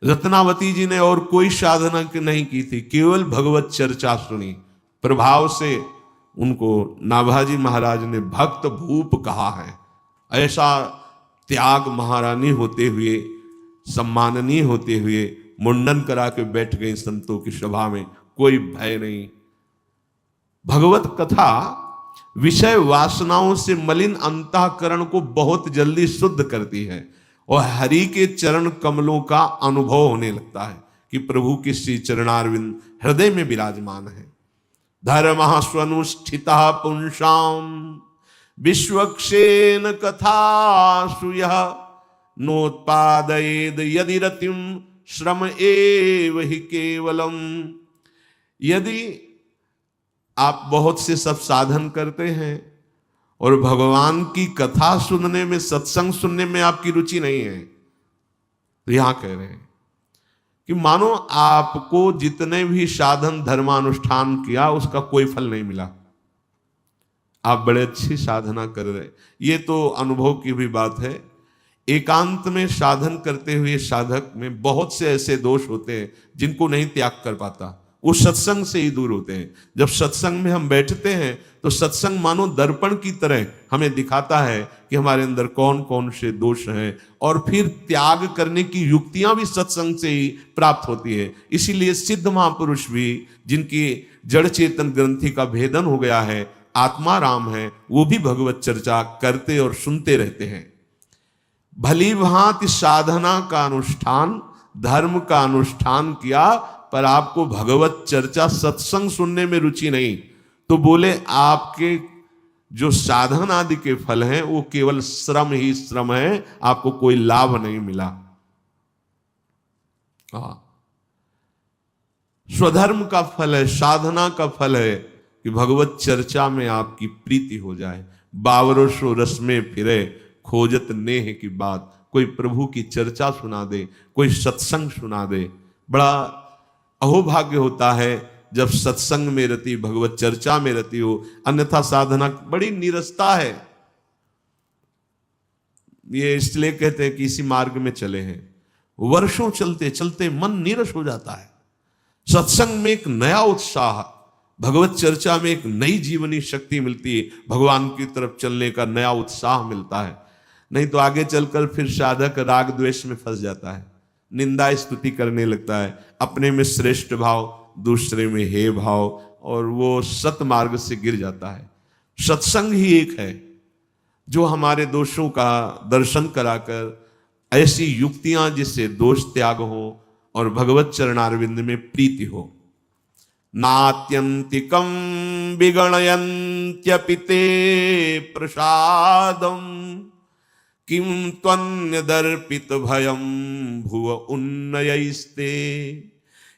रत्नावती जी ने और कोई साधना नहीं की थी, केवल भगवत चर्चा सुनी। प्रभाव से उनको नाभाजी महाराज ने भक्त भूप कहा है। ऐसा त्याग महारानी होते हुए, सम्माननीय होते हुए मुंडन करा के बैठ गई संतों की सभा में, कोई भय नहीं। भगवत कथा विषय वासनाओं से मलिन अंतःकरण को बहुत जल्दी शुद्ध करती है और हरि के चरण कमलों का अनुभव होने लगता है कि प्रभु के श्री चरणारविंद हृदय में विराजमान है। धर्मः स्वनुष्ठितः पुंसाम विश्वक्षेन कथासु यः नोत्पादयेद यदि रतिम श्रम एव हि केवलम। यदि आप बहुत से सब साधन करते हैं और भगवान की कथा सुनने में, सत्संग सुनने में आपकी रुचि नहीं है, तो यहां कह रहे हैं कि मानो आपको जितने भी साधन धर्मानुष्ठान किया उसका कोई फल नहीं मिला, आप बड़े अच्छी साधना कर रहे। ये तो अनुभव की भी बात है। एकांत में साधन करते हुए साधक में बहुत से ऐसे दोष होते हैं जिनको नहीं त्याग कर पाता, वो सत्संग से ही दूर होते हैं। जब सत्संग में हम बैठते हैं तो सत्संग मानो दर्पण की तरह हमें दिखाता है कि हमारे अंदर कौन कौन से दोष हैं, और फिर त्याग करने की युक्तियां भी सत्संग से ही प्राप्त होती है। इसीलिए सिद्ध महापुरुष भी, जिनकी जड़ चेतन ग्रंथि का भेदन हो गया है, आत्मा राम है, वो भी भगवत चर्चा करते और सुनते रहते हैं। भली भांति साधना का अनुष्ठान, धर्म का अनुष्ठान किया, पर आपको भगवत चर्चा सत्संग सुनने में रुचि नहीं, तो बोले आपके जो साधन आदि के फल हैं वो केवल श्रम ही श्रम है, आपको कोई लाभ नहीं मिला। स्वधर्म का फल है, साधना का फल है कि भगवत चर्चा में आपकी प्रीति हो जाए। बावरसो रस में फिरे खोजत नेह की बात, कोई प्रभु की चर्चा सुना दे, कोई सत्संग सुना दे। बड़ा अहोभाग्य होता है जब सत्संग में रति, भगवत चर्चा में रति हो, अन्यथा साधना बड़ी नीरसता है। ये इसलिए कहते हैं कि इसी मार्ग में चले हैं, वर्षों चलते चलते मन नीरस हो जाता है। सत्संग में एक नया उत्साह, भगवत चर्चा में एक नई जीवनी शक्ति मिलती है, भगवान की तरफ चलने का नया उत्साह मिलता है। नहीं तो आगे चलकर फिर साधक राग द्वेष में फंस जाता है, निंदा स्तुति करने लगता है, अपने में श्रेष्ठ भाव, दूसरे में हे भाव, और वो सत मार्ग से गिर जाता है। सत्संग ही एक है जो हमारे दोषों का दर्शन कराकर ऐसी युक्तियां जिससे दोष त्याग हो और भगवत चरणारविंद में प्रीति हो। नात्यंतिकम विगणयन्त्यपि ते प्रसादम किम त्वन्यदर्पित भयम भुव उन्नयैस्ते।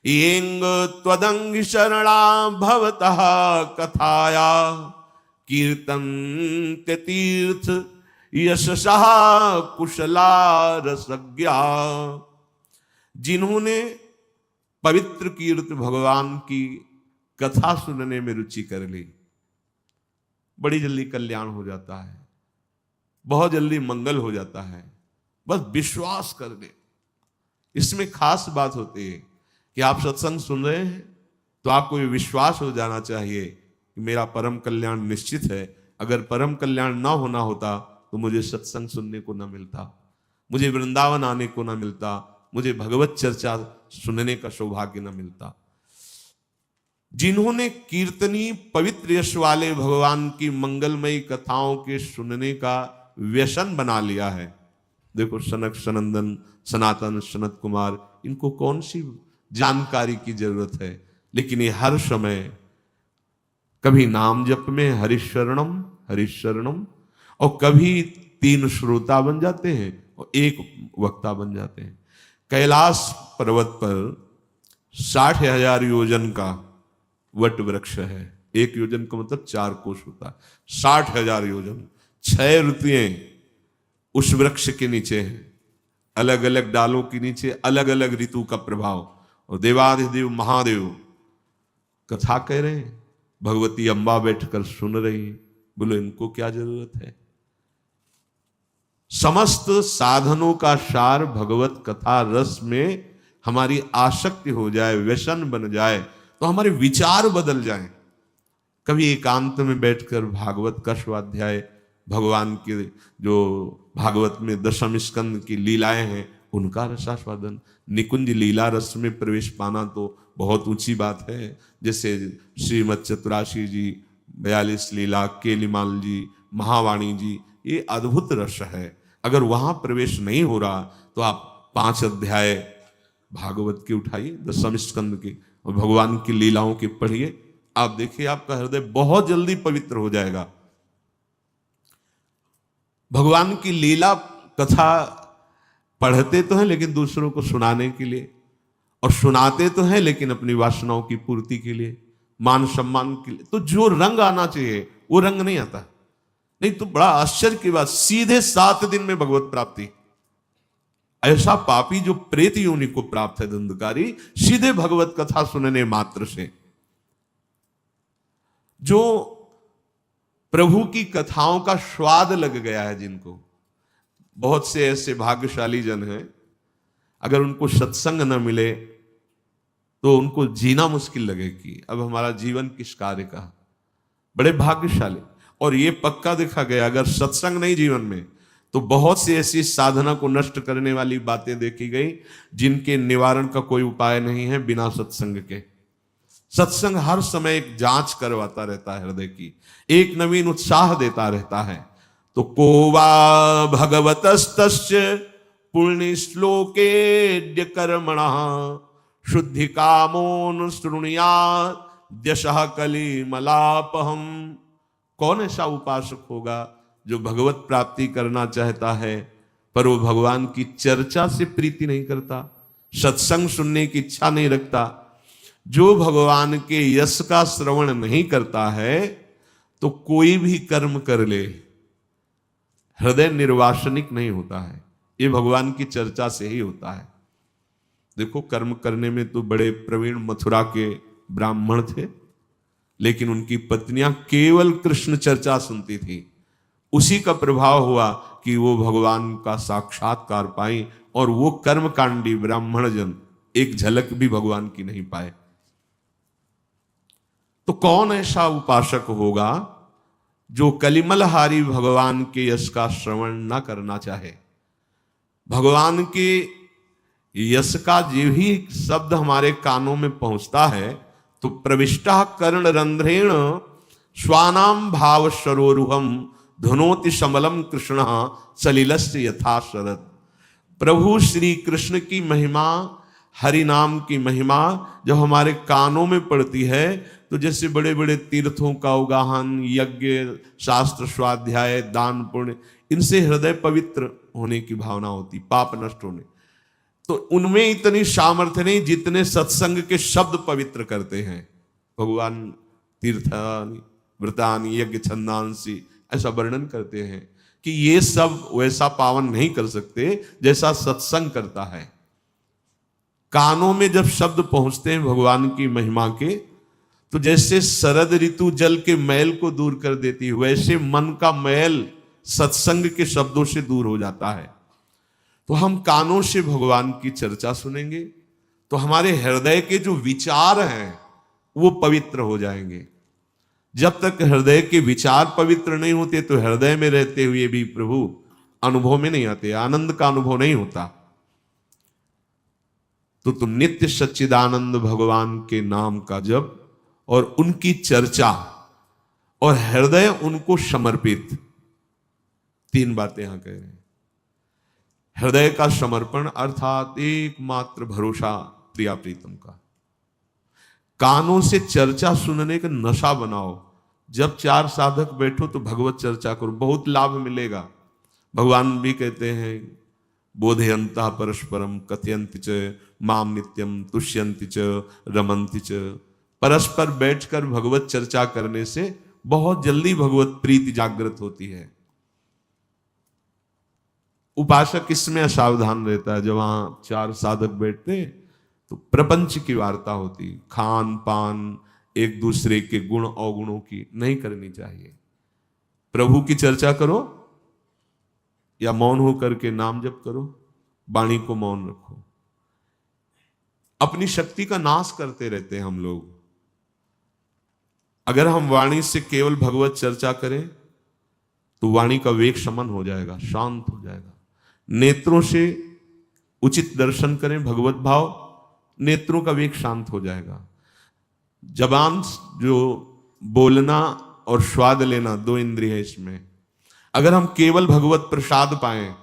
येंग त्वदंग शरणा भवतः कथाया कीर्तन तीर्थ यशसः कुशला रसज्ञा। जिन्होंने पवित्र कीर्त भगवान की कथा सुनने में रुचि कर ली, बड़ी जल्दी कल्याण हो जाता है, बहुत जल्दी मंगल हो जाता है। बस विश्वास कर ले। इसमें खास बात होती है कि आप सत्संग सुन रहे हैं तो आपको ये विश्वास हो जाना चाहिए कि मेरा परम कल्याण निश्चित है। अगर परम कल्याण ना होना होता तो मुझे सत्संग सुनने को ना मिलता, मुझे वृंदावन आने को ना मिलता, मुझे भगवत चर्चा सुनने का सौभाग्य न मिलता। जिन्होंने कीर्तनी पवित्र यश वाले भगवान की मंगलमयी कथाओं के सुनने का व्यसन बना लिया है, देखो सनक सनंदन सनातन सनत कुमार, इनको कौन सी जानकारी की जरूरत है, लेकिन ये हर समय कभी नाम जप में हरिशरणम हरिशरणम, और कभी 3 श्रोता बन जाते हैं और 1 वक्ता बन जाते हैं। कैलाश पर्वत पर 60,000 योजन का वट वृक्ष है। 1 योजन का मतलब 4 कोस होता है। 60,000 योजन, 6 ऋतुएं उस वृक्ष के नीचे हैं, अलग अलग डालों के नीचे अलग अलग ऋतु का प्रभाव। और देवाधिदेव महादेव कथा कह रहे हैं, भगवती अम्बा बैठकर सुन रही है। बोलो इनको क्या जरूरत है। समस्त साधनों का सार भगवत कथा रस में हमारी आसक्ति हो जाए, व्यसन बन जाए, तो हमारे विचार बदल जाएं। कभी एकांत में बैठकर भागवत का स्वाध्याय, भगवान के जो भागवत में 10वें स्कंद की लीलाएं हैं उनका रसास्वादन, निकुंज लीला रस में प्रवेश पाना तो बहुत ऊंची बात है। जैसे श्रीमद चतुराशी जी, 42 लीला, केलीमाल जी, महावाणी जी, ये अद्भुत रस है। अगर वहां प्रवेश नहीं हो रहा तो आप 5 अध्याय भागवत के उठाइए, 10वें स्कंद के, और भगवान की लीलाओं के पढ़िए। आप देखिए आपका हृदय बहुत जल्दी पवित्र हो जाएगा। भगवान की लीला कथा पढ़ते तो हैं लेकिन दूसरों को सुनाने के लिए, और सुनाते तो हैं लेकिन अपनी वासनाओं की पूर्ति के लिए, मान सम्मान के लिए। तो जो रंग आना चाहिए वो रंग नहीं आता। नहीं तो बड़ा आश्चर्य की बात, सीधे 7 दिन में भगवत प्राप्ति। ऐसा पापी जो प्रेत योनि को प्राप्त है धंधकारी, सीधे भगवत कथा सुनने मात्र से। जो प्रभु की कथाओं का स्वाद लग गया है जिनको, बहुत से ऐसे भाग्यशाली जन हैं, अगर उनको सत्संग न मिले तो उनको जीना मुश्किल लगे कि अब हमारा जीवन किस कार्य का। बड़े भाग्यशाली। और ये पक्का देखा गया, अगर सत्संग नहीं जीवन में तो बहुत सी ऐसी साधना को नष्ट करने वाली बातें देखी गई जिनके निवारण का कोई उपाय नहीं है बिना सत्संग के। सत्संग हर समय एक जांच करवाता रहता है हृदय की, एक नवीन उत्साह देता रहता है। तो कोवा भगवतस्तस्य पुण्य श्लोके कर्मणः शुद्धि कामोन शृणुयात् द्यशः कलिमलापहम। कौन ऐसा उपासक होगा जो भगवत प्राप्ति करना चाहता है पर वो भगवान की चर्चा से प्रीति नहीं करता, सत्संग सुनने की इच्छा नहीं रखता। जो भगवान के यश का श्रवण नहीं करता है तो कोई भी कर्म कर ले, हृदय निर्वासनिक नहीं होता है। ये भगवान की चर्चा से ही होता है। देखो कर्म करने में तो बड़े प्रवीण मथुरा के ब्राह्मण थे, लेकिन उनकी पत्नियां केवल कृष्ण चर्चा सुनती थी। उसी का प्रभाव हुआ कि वो भगवान का साक्षात्कार पाई, और वो कर्मकांडी ब्राह्मण जन एक झलक भी भगवान की नहीं पाए। तो कौन ऐसा उपासक होगा जो कलिमलहारी भगवान के यश का श्रवण न करना चाहे। भगवान के यश का जो ही शब्द हमारे कानों में पहुंचता है तो प्रविष्टा कर्ण रंध्रेण स्वानाम भाव सरोरुहम धुनोति समलम कृष्ण सलिलस्य यथा शरद। प्रभु श्री कृष्ण की महिमा, हरि नाम की महिमा जब हमारे कानों में पड़ती है तो जैसे बड़े बड़े तीर्थों का उगाहन, यज्ञ, शास्त्र स्वाध्याय, दान पुण्य, इनसे हृदय पवित्र होने की भावना होती, पाप नष्ट होने। तो उनमें इतनी सामर्थ्य नहीं जितने सत्संग के शब्द पवित्र करते हैं। भगवान तीर्थानि व्रतानि यज्ञ छंदांसी ऐसा वर्णन करते हैं कि ये सब वैसा पावन नहीं कर सकते जैसा सत्संग करता है। कानों में जब शब्द पहुंचते हैं भगवान की महिमा के, तो जैसे शरद ऋतु जल के मैल को दूर कर देती है, वैसे मन का मैल सत्संग के शब्दों से दूर हो जाता है। तो हम कानों से भगवान की चर्चा सुनेंगे तो हमारे हृदय के जो विचार हैं वो पवित्र हो जाएंगे। जब तक हृदय के विचार पवित्र नहीं होते तो हृदय में रहते हुए भी प्रभु अनुभव में नहीं आते, आनंद का अनुभव नहीं होता। तो तुम नित्य सच्चिदानंद भगवान के नाम का जप और उनकी चर्चा और हृदय उनको समर्पित, तीन बातें यहां कह रहे हैं। हृदय का समर्पण अर्थात एकमात्र भरोसा प्रिया प्रीतम का। कानों से चर्चा सुनने का नशा बनाओ। जब चार साधक बैठो तो भगवत चर्चा करो, बहुत लाभ मिलेगा। भगवान भी कहते हैं बोधयंता परस्परम कथयन्ति च माम नित्यम तुष्यन्ति च रमन्ति च। परस्पर बैठकर भगवत चर्चा करने से बहुत जल्दी भगवत प्रीति जागृत होती है। उपासक इसमें असावधान रहता है। जब वहां चार साधक बैठते तो प्रपंच की वार्ता होती, खान पान, एक दूसरे के गुण अवगुणों की नहीं करनी चाहिए। प्रभु की चर्चा करो या मौन होकर के नाम जप करो, वाणी को मौन रखो। अपनी शक्ति का नाश करते रहते हैं हम लोग। अगर हम वाणी से केवल भगवत चर्चा करें तो वाणी का वेग शमन हो जाएगा, शांत हो जाएगा। नेत्रों से उचित दर्शन करें भगवत भाव, नेत्रों का वेग शांत हो जाएगा। जबान जो बोलना और स्वाद लेना, दो इंद्रिय है इसमें। अगर हम केवल भगवत प्रसाद पाएं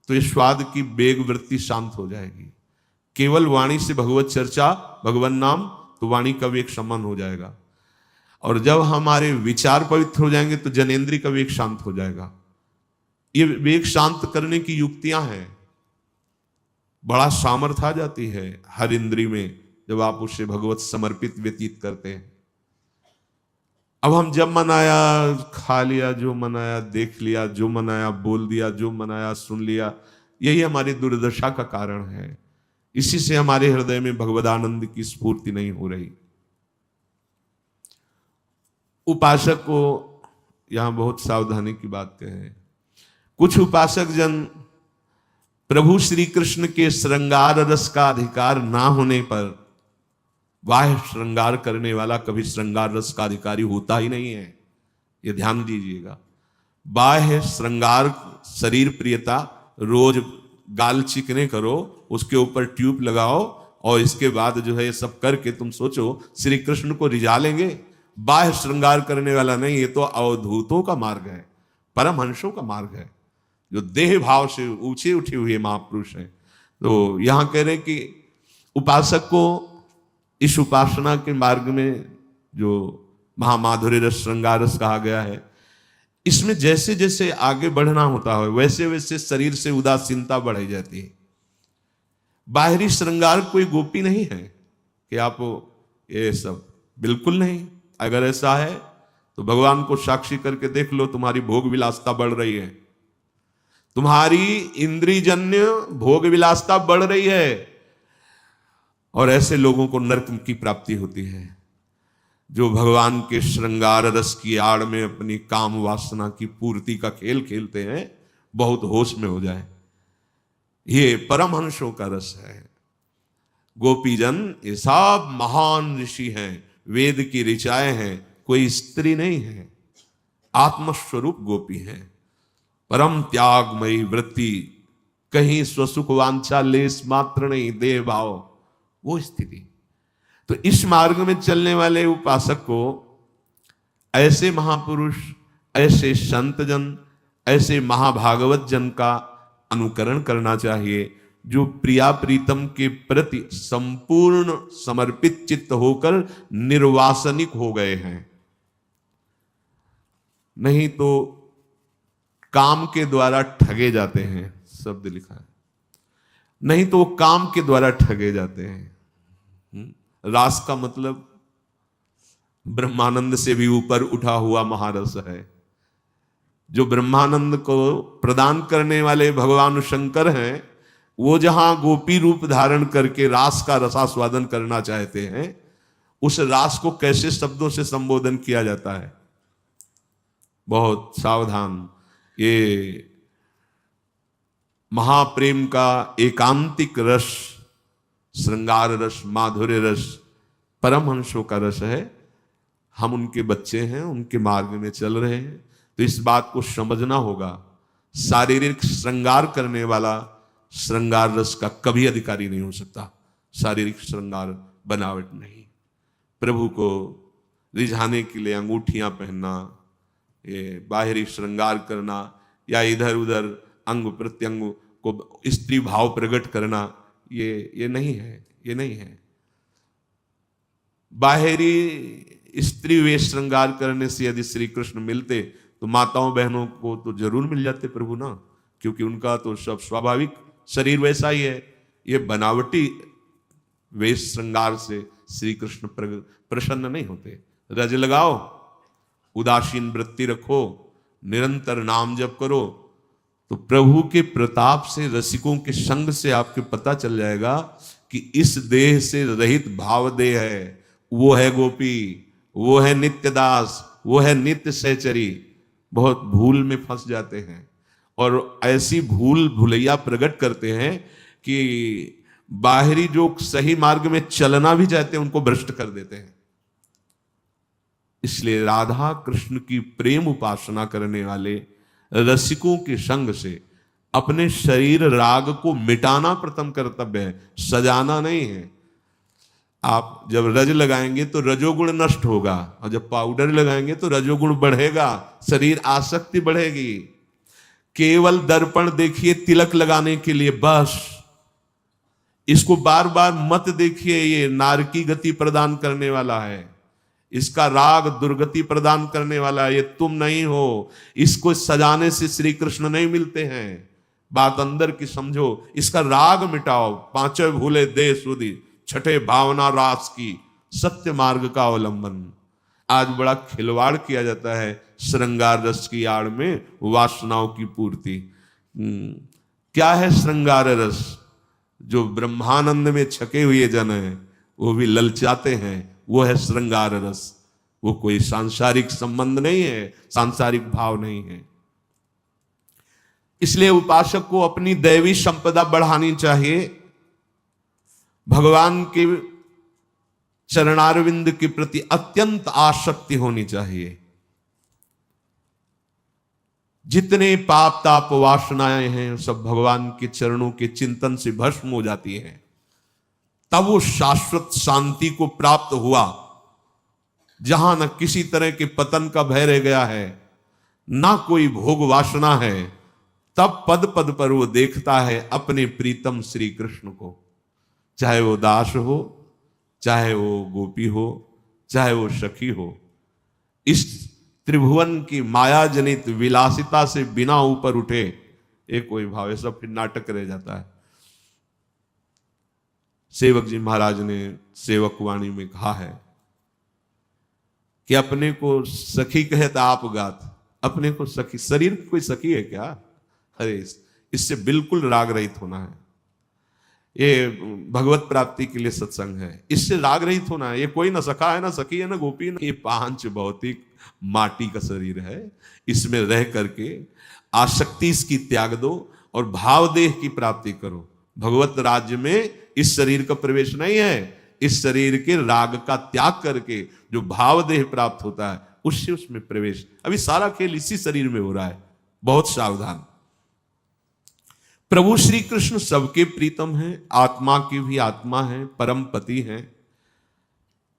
तो ये स्वाद की वेग वृत्ति शांत हो जाएगी। केवल वाणी से भगवत चर्चा, भगवान नाम, तो वाणी का वेग शमन हो जाएगा। और जब हमारे विचार पवित्र हो जाएंगे तो जनेंद्रिय का वेग शांत हो जाएगा। ये वेग शांत करने की युक्तियां हैं। बड़ा सामर्थ्य आ जाती है हर इंद्रिय में जब आप उसे भगवत समर्पित व्यतीत करते हैं। अब हम जब मनाया खा लिया, जो मनाया देख लिया, जो मनाया बोल दिया, जो मनाया सुन लिया, यही हमारी दुर्दशा का कारण है। इसी से हमारे हृदय में भगवदानंद की स्फूर्ति नहीं हो रही। उपासक को यहां बहुत सावधानी की बात कहें। कुछ उपासक जन प्रभु श्री कृष्ण के श्रृंगार रस का अधिकार ना होने पर, बाह्य श्रृंगार करने वाला कभी श्रृंगार रस का अधिकारी होता ही नहीं है, ये ध्यान दीजिएगा। बाह्य श्रृंगार, शरीर प्रियता, रोज गाल चिकने करो, उसके ऊपर ट्यूब लगाओ और इसके बाद जो है ये सब करके तुम सोचो श्री कृष्ण को रिझा लेंगे। बाह्य श्रृंगार करने वाला नहीं, ये तो अवधूतों का मार्ग है, परमहंसों का मार्ग है, जो देह भाव से ऊंचे उठे हुए महापुरुष हैं। तो यहां कह रहे कि उपासक को इस उपासना के मार्ग में जो महामाधुर्य रस श्रृंगार रस कहा गया है, इसमें जैसे जैसे आगे बढ़ना होता है वैसे वैसे शरीर से उदासीनता बढ़ाई जाती है। बाहरी श्रृंगार कोई गोपी नहीं है कि आप ये सब, बिल्कुल नहीं। अगर ऐसा है तो भगवान को साक्षी करके देख लो, तुम्हारी भोग विलासता बढ़ रही है, तुम्हारी इंद्रियजन्य भोग विलासता बढ़ रही है, और ऐसे लोगों को नरक की प्राप्ति होती है जो भगवान के श्रृंगार रस की आड़ में अपनी काम वासना की पूर्ति का खेल खेलते हैं। बहुत होश में हो जाए, ये परमहंसों का रस है। गोपीजन ये सब महान ऋषि हैं, वेद की ऋचाएं हैं, कोई स्त्री नहीं है, आत्मस्वरूप गोपी हैं। परम त्यागमयी वृत्ति, कहीं स्वसुख वांछा लेस मात्र नहीं, देह भाव, वो स्थिति। तो इस मार्ग में चलने वाले उपासक को ऐसे महापुरुष, ऐसे संत जन, ऐसे महाभागवत जन का अनुकरण करना चाहिए जो प्रिया प्रीतम के प्रति संपूर्ण समर्पित चित्त होकर निर्वासनिक हो गए हैं। नहीं तो काम के द्वारा ठगे जाते हैं, शब्द लिखा है। नहीं तो वो काम के द्वारा ठगे जाते हैं। रास का मतलब ब्रह्मानंद से भी ऊपर उठा हुआ महारस है। जो ब्रह्मानंद को प्रदान करने वाले भगवान शंकर हैं, वो जहां गोपी रूप धारण करके रास का रसास्वादन करना चाहते हैं, उस रास को कैसे शब्दों से संबोधन किया जाता है? बहुत सावधान। ये महाप्रेम का एकांतिक रस, श्रृंगार रस, माधुर्य रस, परमहंसों का रस है। हम उनके बच्चे हैं, उनके मार्ग में चल रहे हैं, तो इस बात को समझना होगा। शारीरिक श्रृंगार करने वाला श्रृंगार रस का कभी अधिकारी नहीं हो सकता। शारीरिक श्रृंगार बनावट नहीं। प्रभु को रिझाने के लिए अंगूठियां पहनना, ये बाहरी श्रृंगार करना, या इधर उधर अंग प्रत्यंग को स्त्री भाव प्रकट करना, ये नहीं है, ये नहीं है। बाहरी स्त्री वे श्रृंगार करने से यदि श्री कृष्ण मिलते तो माताओं बहनों को तो जरूर मिल जाते प्रभु ना, क्योंकि उनका तो सब स्वाभाविक शरीर वैसा ही है। ये बनावटी वेश श्रृंगार से श्री कृष्ण प्रसन्न नहीं होते। रज लगाओ, उदासीन वृत्ति रखो, निरंतर नाम जप करो, तो प्रभु के प्रताप से, रसिकों के संग से आपके पता चल जाएगा कि इस देह से रहित भाव देह है। वो है गोपी, वो है नित्यदास, वो है नित्य सहचरी। बहुत भूल में फंस जाते हैं और ऐसी भूल भुलैया प्रकट करते हैं कि बाहरी जो सही मार्ग में चलना भी चाहते हैं उनको भ्रष्ट कर देते हैं। इसलिए राधा कृष्ण की प्रेम उपासना करने वाले रसिकों के संग से अपने शरीर राग को मिटाना प्रथम कर्तव्य है, सजाना नहीं है। आप जब रज लगाएंगे तो रजोगुण नष्ट होगा, और जब पाउडर लगाएंगे तो रजोगुण बढ़ेगा, शरीर आसक्ति बढ़ेगी। केवल दर्पण देखिए तिलक लगाने के लिए, बस। इसको बार बार मत देखिए, ये नारकी गति प्रदान करने वाला है, इसका राग दुर्गति प्रदान करने वाला है, ये तुम नहीं हो। इसको सजाने से श्री कृष्ण नहीं मिलते हैं। बात अंदर की समझो, इसका राग मिटाओ। पांचों भूले दे सुधी, छठे भावना रास की, सत्य मार्ग का अवलंबन। आज बड़ा खिलवाड़ किया जाता है श्रृंगार रस की आड़ में, वासनाओं की पूर्ति। क्या है श्रृंगार रस? जो ब्रह्मानंद में छके हुए जन हैं वो भी ललचाते हैं, वो है श्रृंगार रस। वो कोई सांसारिक संबंध नहीं है, सांसारिक भाव नहीं है। इसलिए उपासक को अपनी दैवी संपदा बढ़ानी चाहिए, भगवान के चरणारविंद के प्रति अत्यंत आसक्ति होनी चाहिए। जितने पाप ताप वासनाएं हैं सब भगवान के चरणों के चिंतन से भस्म हो जाती हैं। तब वो शाश्वत शांति को प्राप्त हुआ, जहां न किसी तरह के पतन का भय रह गया है, ना कोई भोग वासना है। तब पद पद पर वो देखता है अपने प्रीतम श्री कृष्ण को, चाहे वो दास हो, चाहे वो गोपी हो, चाहे वो सखी हो। इस त्रिभुवन की माया जनित विलासिता से बिना ऊपर उठे एक कोई भाव, ऐसा फिर नाटक रह जाता है। सेवक जी महाराज ने सेवक वाणी में कहा है कि अपने को सखी कहता आप गात, अपने को सखी। शरीर की कोई सखी है क्या? अरे इससे बिल्कुल राग रहित होना है। ये भगवत प्राप्ति के लिए सत्संग है, इससे राग रहित होना है। ये कोई ना सखा है, ना सखी है, ना गोपी है। ये पांच भौतिक माटी का शरीर है, इसमें रह करके आसक्ति इसकी त्याग दो और भाव देह की प्राप्ति करो। भगवत राज्य में इस शरीर का प्रवेश नहीं है। इस शरीर के राग का त्याग करके जो भाव देह प्राप्त होता है उससे उसमें प्रवेश। अभी सारा खेल इसी शरीर में हो रहा है, बहुत सावधान। प्रभु श्री कृष्ण सबके प्रीतम हैं, आत्मा की भी आत्मा है, परम पति हैं।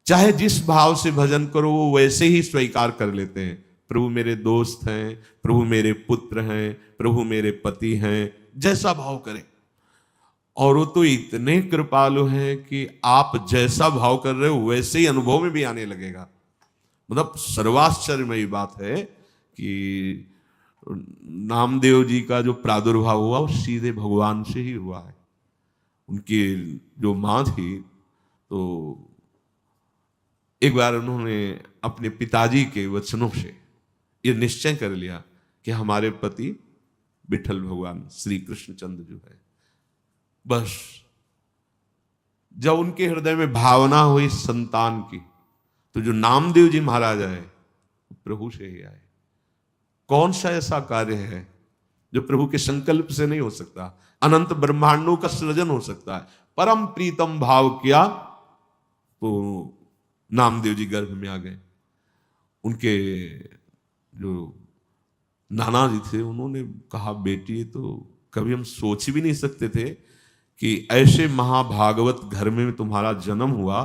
चाहे जिस भाव से भजन करो वो वैसे ही स्वीकार कर लेते हैं। प्रभु मेरे दोस्त हैं, प्रभु मेरे पुत्र हैं, प्रभु मेरे पति हैं, जैसा भाव करें। और वो तो इतने कृपालु हैं कि आप जैसा भाव कर रहे हो वैसे ही अनुभव में भी आने लगेगा। मतलब सर्वाश्चर्यमयी बात है कि नामदेव जी का जो प्रादुर्भाव हुआ वो सीधे भगवान से ही हुआ है। उनकी जो माँ थी, तो एक बार उन्होंने अपने पिताजी के वचनों से ये निश्चय कर लिया कि हमारे पति विठल भगवान श्री कृष्णचंद्र जो है, बस जब उनके हृदय में भावना हुई संतान की, तो जो नामदेव जी महाराज आए प्रभु से ही आए। कौन सा ऐसा कार्य है जो प्रभु के संकल्प से नहीं हो सकता? अनंत ब्रह्मांडों का सृजन हो सकता है। परम प्रीतम भाव किया तो नामदेव जी गर्भ में आ गए। उनके जो नाना जी थे उन्होंने कहा, बेटी तो कभी हम सोच भी नहीं सकते थे कि ऐसे महाभागवत घर में तुम्हारा जन्म हुआ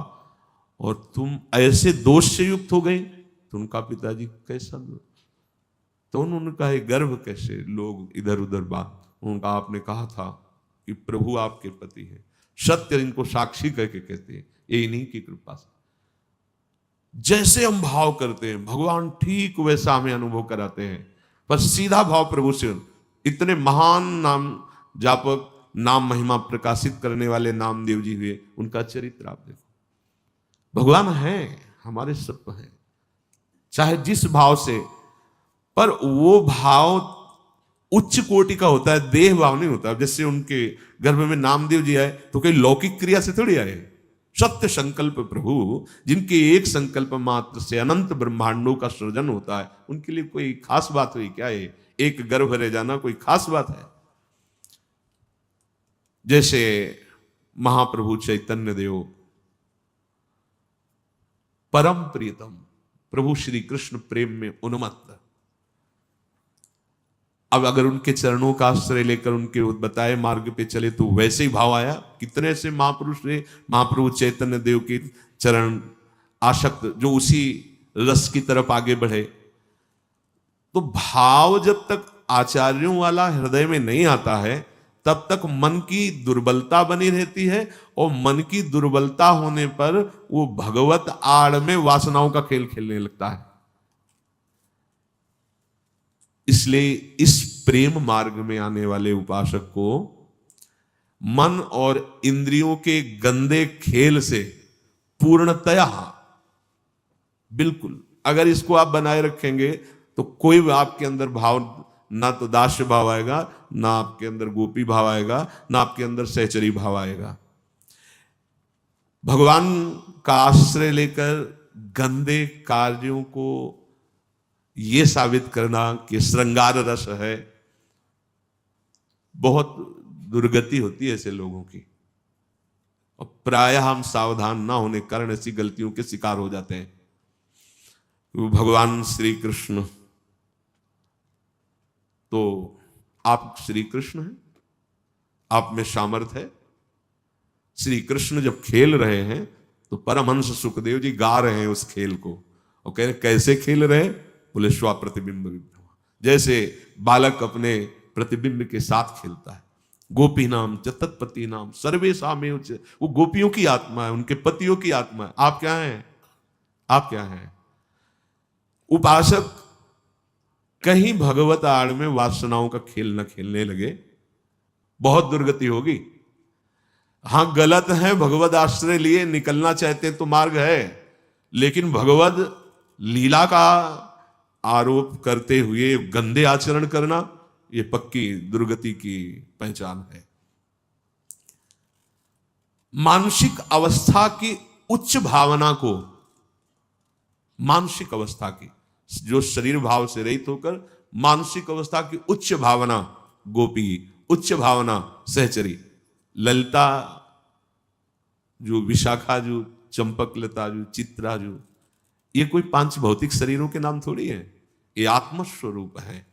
और तुम ऐसे दोष से युक्त हो गए। तो उनका पिताजी कैसा दोष? तो उन्होंने कहा, गर्भ कैसे? लोग इधर उधर बात। उनका आपने कहा था कि प्रभु आपके पति है, सत्य इनको साक्षी करके कहते हैं, ये इन्हीं की कृपा से। जैसे हम भाव करते हैं भगवान ठीक वैसा हमें अनुभव कराते हैं, पर सीधा भाव प्रभु से। इतने महान नाम जापक, नाम महिमा प्रकाशित करने वाले नामदेव जी हुए, उनका चरित्र आप देखो। भगवान है, हमारे सब हैं, चाहे जिस भाव से, पर वो भाव उच्च कोटि का होता है, देह भाव नहीं होता। जैसे उनके गर्भ में नामदेव जी आए तो कोई लौकिक क्रिया से थोड़ी आए, सत्य संकल्प प्रभु, जिनके एक संकल्प मात्र से अनंत ब्रह्मांडों का सृजन होता है। उनके लिए कोई खास बात हुई क्या? है एक गर्भ रह जाना कोई खास बात है? जैसे महाप्रभु चैतन्य देव परम प्रियतम प्रभु श्री कृष्ण प्रेम में उन्मत्त। अब अगर उनके चरणों का आश्रय लेकर उनके बताए मार्ग पे चले तो वैसे ही भाव आया। कितने से महापुरुष थे, महाप्रभु चैतन्य देव के चरण आसक्त, जो उसी रस की तरफ आगे बढ़े। तो भाव जब तक आचार्यों वाला हृदय में नहीं आता है, तब तक मन की दुर्बलता बनी रहती है, और मन की दुर्बलता होने पर वो भगवत आड़ में वासनाओं का खेल खेलने लगता है। इसलिए इस प्रेम मार्ग में आने वाले उपासक को मन और इंद्रियों के गंदे खेल से पूर्णतया, बिल्कुल, अगर इसको आप बनाए रखेंगे तो कोई आपके अंदर भाव, ना तो दास्य भाव आएगा, ना आपके अंदर गोपी भाव आएगा, ना आपके अंदर सहचरी भाव आएगा। भगवान का आश्रय लेकर गंदे कार्यों को ये साबित करना कि श्रृंगार रस है, बहुत दुर्गति होती है ऐसे लोगों की। और प्रायः हम सावधान ना होने के कारण ऐसी गलतियों के शिकार हो जाते हैं। तो भगवान श्री कृष्ण, तो आप श्री कृष्ण हैं, आप में सामर्थ्य है। श्री कृष्ण जब खेल रहे हैं तो परमहंस सुखदेव जी गा रहे हैं उस खेल को, और कह रहे कैसे खेल रहे? बोले स्व प्रतिबिंब विभ्रम, जैसे बालक अपने प्रतिबिंब के साथ खेलता है। गोपी नाम च तत्पति नाम सर्वे सामेव च, वो गोपियों की आत्मा है, उनके पतियों की आत्मा है। आप क्या हैं? आप क्या हैं? उपासक कहीं भगवत आड़ में वासनाओं का खेल न खेलने लगे, बहुत दुर्गति होगी। हां, गलत है, भगवत आश्रय लिए निकलना चाहते तो मार्ग है, लेकिन भगवत लीला का आरोप करते हुए गंदे आचरण करना, यह पक्की दुर्गति की पहचान है। मानसिक अवस्था की उच्च भावना को, मानसिक अवस्था की, जो शरीर भाव से रहित होकर मानसिक अवस्था की उच्च भावना गोपी, उच्च भावना सहचरी, ललिता जो, विशाखा जो, चंपकलता जो, चित्रा जो, ये कोई पांच भौतिक शरीरों के नाम थोड़ी है, ये आत्मस्वरूप है।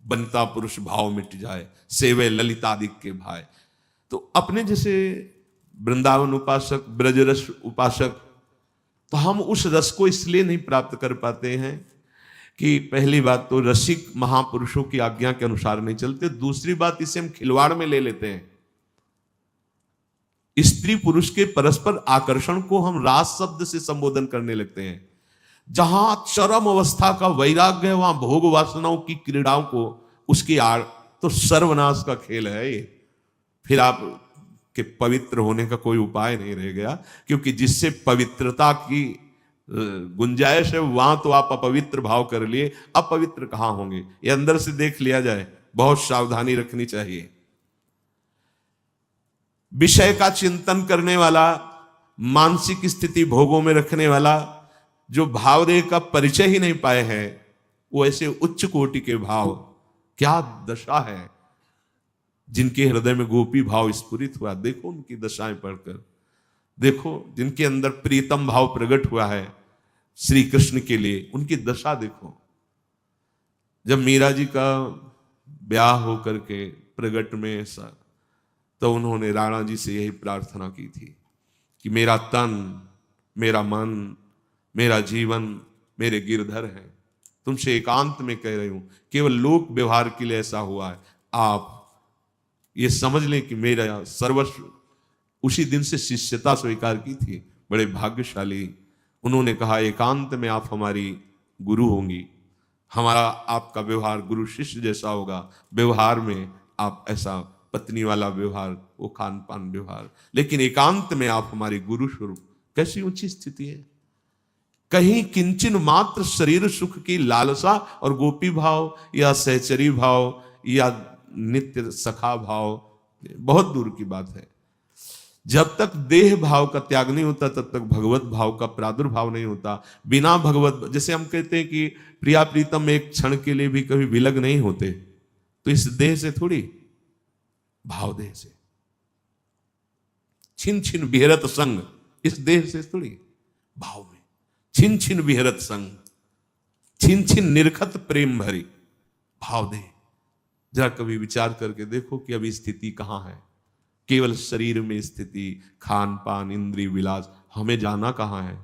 बनता पुरुष भाव मिट जाए, सेवे ललितादिक के भाई। तो अपने जैसे वृंदावन उपासक, ब्रजरस उपासक, तो हम उस रस को इसलिए नहीं प्राप्त कर पाते हैं कि पहली बात तो रसिक महापुरुषों की आज्ञा के अनुसार नहीं चलते, दूसरी बात इसे हम खिलवाड़ में ले लेते हैं। स्त्री पुरुष के परस्पर आकर्षण को हम रास शब्द से संबोधन करने लगते हैं। जहां चरम अवस्था का वैराग्य है, वहां भोग वासनाओं की क्रीड़ाओं को, उसकी आड़, तो सर्वनाश का खेल है ये। फिर आप कि पवित्र होने का कोई उपाय नहीं रह गया, क्योंकि जिससे पवित्रता की गुंजाइश है वहां तो आप अपवित्र भाव कर लिए, अपवित्र कहां होंगे, ये अंदर से देख लिया जाए। बहुत सावधानी रखनी चाहिए। विषय का चिंतन करने वाला, मानसिक स्थिति भोगों में रखने वाला, जो भावदेह का परिचय ही नहीं पाए हैं, वो ऐसे उच्च कोटि के भाव, क्या दशा है जिनके हृदय में गोपी भाव स्फुरित हुआ। देखो उनकी दशाएं पढ़कर, देखो जिनके अंदर प्रीतम भाव प्रकट हुआ है श्री कृष्ण के लिए, उनकी दशा देखो। जब मीरा जी का ब्याह होकर के प्रगट में ऐसा, तो उन्होंने राणा जी से यही प्रार्थना की थी कि मेरा तन, मेरा मन, मेरा जीवन मेरे गिरधर हैं, तुमसे एकांत में कह रही हूं, केवल लोक व्यवहार के लिए ऐसा हुआ है, आप ये समझ लें कि मेरा सर्वस्व। उसी दिन से शिष्यता स्वीकार की थी, बड़े भाग्यशाली। उन्होंने कहा एकांत में आप हमारी गुरु होंगी, हमारा आपका व्यवहार गुरु शिष्य जैसा होगा, व्यवहार में आप ऐसा पत्नी वाला व्यवहार, वो खान पान व्यवहार, लेकिन एकांत में आप हमारे गुरु स्वरूप। कैसी ऊंची स्थिति है। कहीं किंचन मात्र शरीर सुख की लालसा और गोपी भाव या सहचरी भाव या नित्य सखा भाव बहुत दूर की बात है। जब तक देह भाव का त्याग नहीं होता तब तक भगवत भाव का प्रादुर्भाव नहीं होता। बिना भगवत, जैसे हम कहते हैं कि प्रिया प्रीतम एक क्षण के लिए भी कभी विलग नहीं होते, तो इस देह से थोड़ी, भाव देह से। छिन छिन विहरत संग, इस देह से थोड़ी, भाव में छिन छिन विहरत संग, छिन छिन निरखत प्रेम भरी, भाव देह। जरा कभी विचार करके देखो कि अभी स्थिति कहां है। केवल शरीर में स्थिति, खान पान, इंद्रिय विलास, हमें जाना कहां है।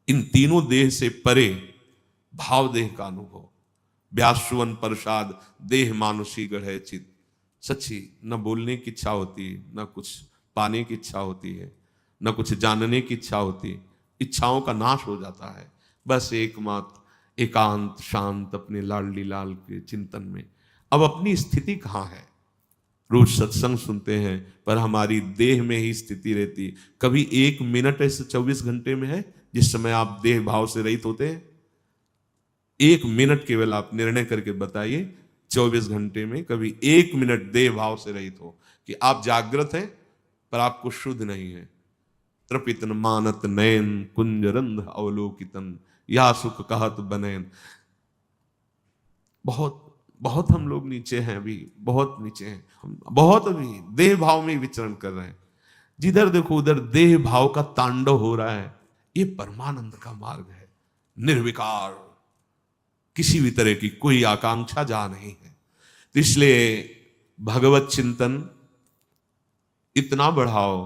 इन तीनों देह से परे भाव देह का अनुभव। व्यासुवन प्रसाद देह मानुषी गढ़े चित। सच्ची न बोलने की इच्छा होती, न कुछ पाने की इच्छा होती है, न कुछ जानने की इच्छा होती है। इच्छाओं का नाश हो जाता है, बस एकमात्र एकांत शांत अपने लाडली लाल के चिंतन में। अब अपनी स्थिति कहाँ है। रोज सत्संग सुनते हैं पर हमारी देह में ही स्थिति रहती। कभी 1 मिनट ऐसे 24 घंटे में है जिस समय आप देह भाव से रहित होते हैं। 1 मिनट केवल आप निर्णय करके बताइए, 24 घंटे में कभी 1 मिनट देह भाव से रहित हो कि आप जागृत हैं पर आपको शुद्ध नहीं है। तृपितन मानत नयन कुंजरंध अवलोकितन, या सुख कहत बनैन। बहुत बहुत हम लोग नीचे हैं, अभी बहुत नीचे हैं हम, बहुत अभी देह भाव में विचरण कर रहे हैं। जिधर देखो उधर देह भाव का तांडव हो रहा है। ये परमानंद का मार्ग है, निर्विकार, किसी भी तरह की कोई आकांक्षा जा नहीं है। तो इसलिए भगवत चिंतन इतना बढ़ाओ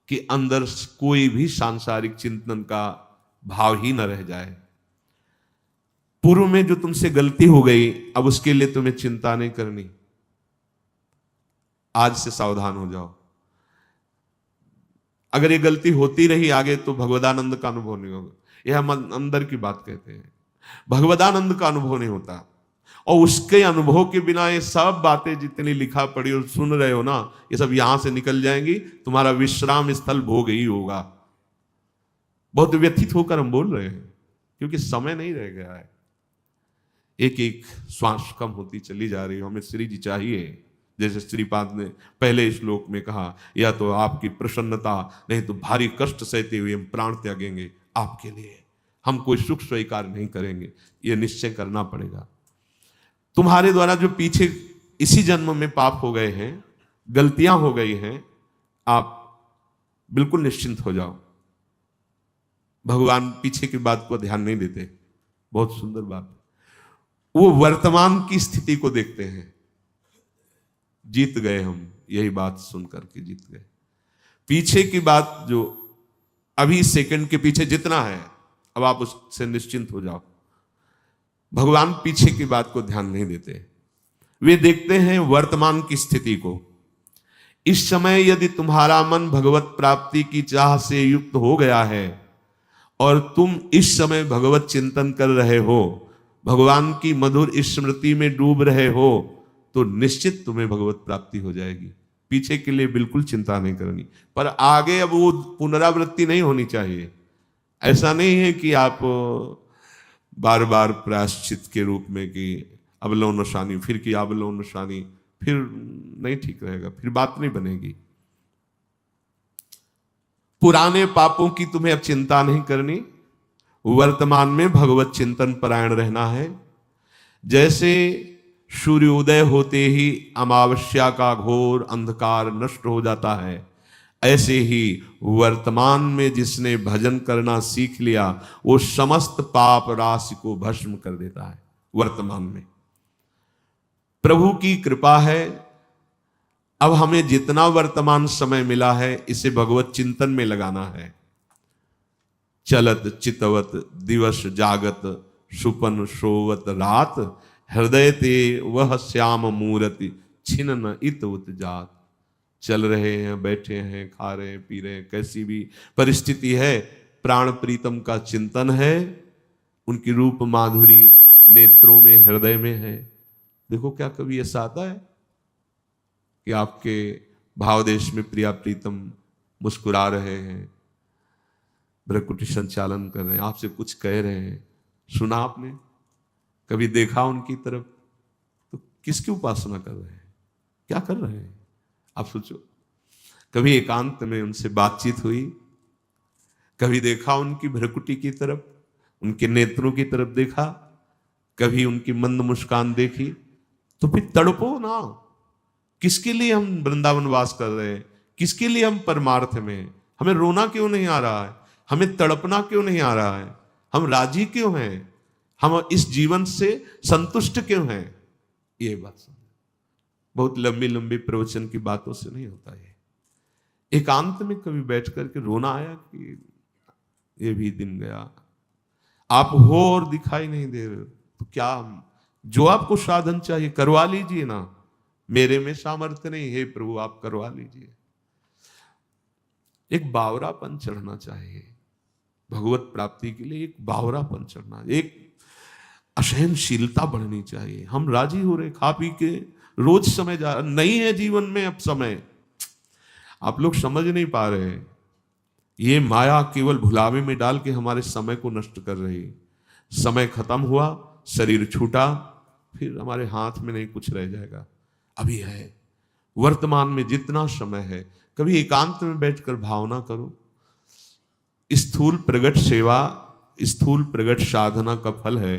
कि अंदर कोई भी सांसारिक चिंतन का भाव ही न रह जाए। पूर्व में जो तुमसे गलती हो गई, अब उसके लिए तुम्हें चिंता नहीं करनी। आज से सावधान हो जाओ। अगर ये गलती होती रही आगे तो भगवदानंद का अनुभव नहीं होगा। यह हम अंदर की बात कहते हैं, भगवदानंद का अनुभव नहीं होता। और उसके अनुभव के बिना ये सब बातें जितनी लिखा पढ़ी और सुन रहे हो ना, ये सब यहां से निकल जाएंगी। तुम्हारा विश्राम स्थल भोग ही होगा। बहुत व्यथित होकर हम बोल रहे हैं क्योंकि समय नहीं रह गया है। एक एक श्वास कम होती चली जा रही है। हमें श्री जी चाहिए, जैसे श्रीपाद ने पहले श्लोक में कहा, या तो आपकी प्रसन्नता, नहीं तो भारी कष्ट सहते हुए हम प्राण त्यागेंगे आपके लिए। हम कोई सुख स्वीकार नहीं करेंगे, यह निश्चय करना पड़ेगा। तुम्हारे द्वारा जो पीछे इसी जन्म में पाप हो गए हैं, गलतियां हो गई हैं, आप बिल्कुल निश्चिंत हो जाओ। भगवान पीछे की बात को ध्यान नहीं देते। बहुत सुंदर बात। वो वर्तमान की स्थिति को देखते हैं। जीत गए हम, यही बात सुनकर के जीत गए। पीछे की बात जो अभी सेकंड के पीछे जितना है, अब आप उससे निश्चिंत हो जाओ। भगवान पीछे की बात को ध्यान नहीं देते, वे देखते हैं वर्तमान की स्थिति को। इस समय यदि तुम्हारा मन भगवत प्राप्ति की चाह से युक्त हो गया है और तुम इस समय भगवत चिंतन कर रहे हो, भगवान की मधुर स्मृति में डूब रहे हो, तो निश्चित तुम्हें भगवत प्राप्ति हो जाएगी। पीछे के लिए बिल्कुल चिंता नहीं करनी, पर आगे अब वो पुनरावृत्ति नहीं होनी चाहिए। ऐसा नहीं है कि आप बार बार प्रायश्चित के रूप में कि अवलोन नशानी, फिर की अवलोन नशानी, फिर नहीं ठीक रहेगा, फिर बात नहीं बनेगी। पुराने पापों की तुम्हें अब चिंता नहीं करनी, वर्तमान में भगवत चिंतन परायण रहना है। जैसे सूर्योदय होते ही अमावस्या का घोर अंधकार नष्ट हो जाता है, ऐसे ही वर्तमान में जिसने भजन करना सीख लिया वो समस्त पाप राशि को भस्म कर देता है। वर्तमान में प्रभु की कृपा है। अब हमें जितना वर्तमान समय मिला है इसे भगवत चिंतन में लगाना है। चलत चितवत दिवस जागत सुपन सोवत रात, हृदय ते वह श्याम मूर्ति छिन्न इत उत जात। चल रहे हैं, बैठे हैं, खा रहे हैं, पी रहे हैं, कैसी भी परिस्थिति है, प्राण प्रीतम का चिंतन है, उनकी रूप माधुरी नेत्रों में, हृदय में है। देखो क्या कभी ऐसा आता है कि आपके भाव देश में प्रिया प्रीतम मुस्कुरा रहे हैं, भ्रकुटी संचालन कर रहे हैं, आपसे कुछ कह रहे हैं, सुना आपने? कभी देखा उनकी तरफ? तो किसकी उपासना कर रहे हैं, क्या कर रहे हैं? आप सोचो। कभी एकांत में उनसे बातचीत हुई, कभी देखा उनकी भ्रकुटी की तरफ, उनके नेत्रों की तरफ देखा, कभी उनकी मंद मुस्कान देखी? तो फिर तड़पो ना। किसके लिए हम वृंदावन वास कर रहे हैं? किसके लिए हम परमार्थ में हैं? हमें रोना क्यों नहीं आ रहा है? हमें तड़पना क्यों नहीं आ रहा है? हम राजी क्यों हैं? हम इस जीवन से संतुष्ट क्यों हैं? ये बात समझो। बहुत लंबी लंबी प्रवचन की बातों से नहीं होता है। एकांत में कभी बैठ करके रोना आया कि ये भी दिन गया, आप हो और दिखाई नहीं दे रहे, तो क्या जो आपको साधन चाहिए करवा लीजिए ना। मेरे में सामर्थ्य नहीं है प्रभु, आप करवा लीजिए। एक बावरापन चढ़ना चाहिए भगवत प्राप्ति के लिए, एक बावरापन चढ़ना, एक असहनशीलता बढ़नी चाहिए। हम राजी हो रहे खा पी के, रोज समय जा रहा नहीं है जीवन में। अब समय आप लोग समझ नहीं पा रहे, ये माया केवल भुलावे में डाल के हमारे समय को नष्ट कर रही। समय खत्म हुआ, शरीर छूटा, फिर हमारे हाथ में नहीं कुछ रह जाएगा। अभी है, वर्तमान में जितना समय है, कभी एकांत में बैठकर भावना करो। स्थूल प्रगट सेवा, स्थूल प्रगट साधना का फल है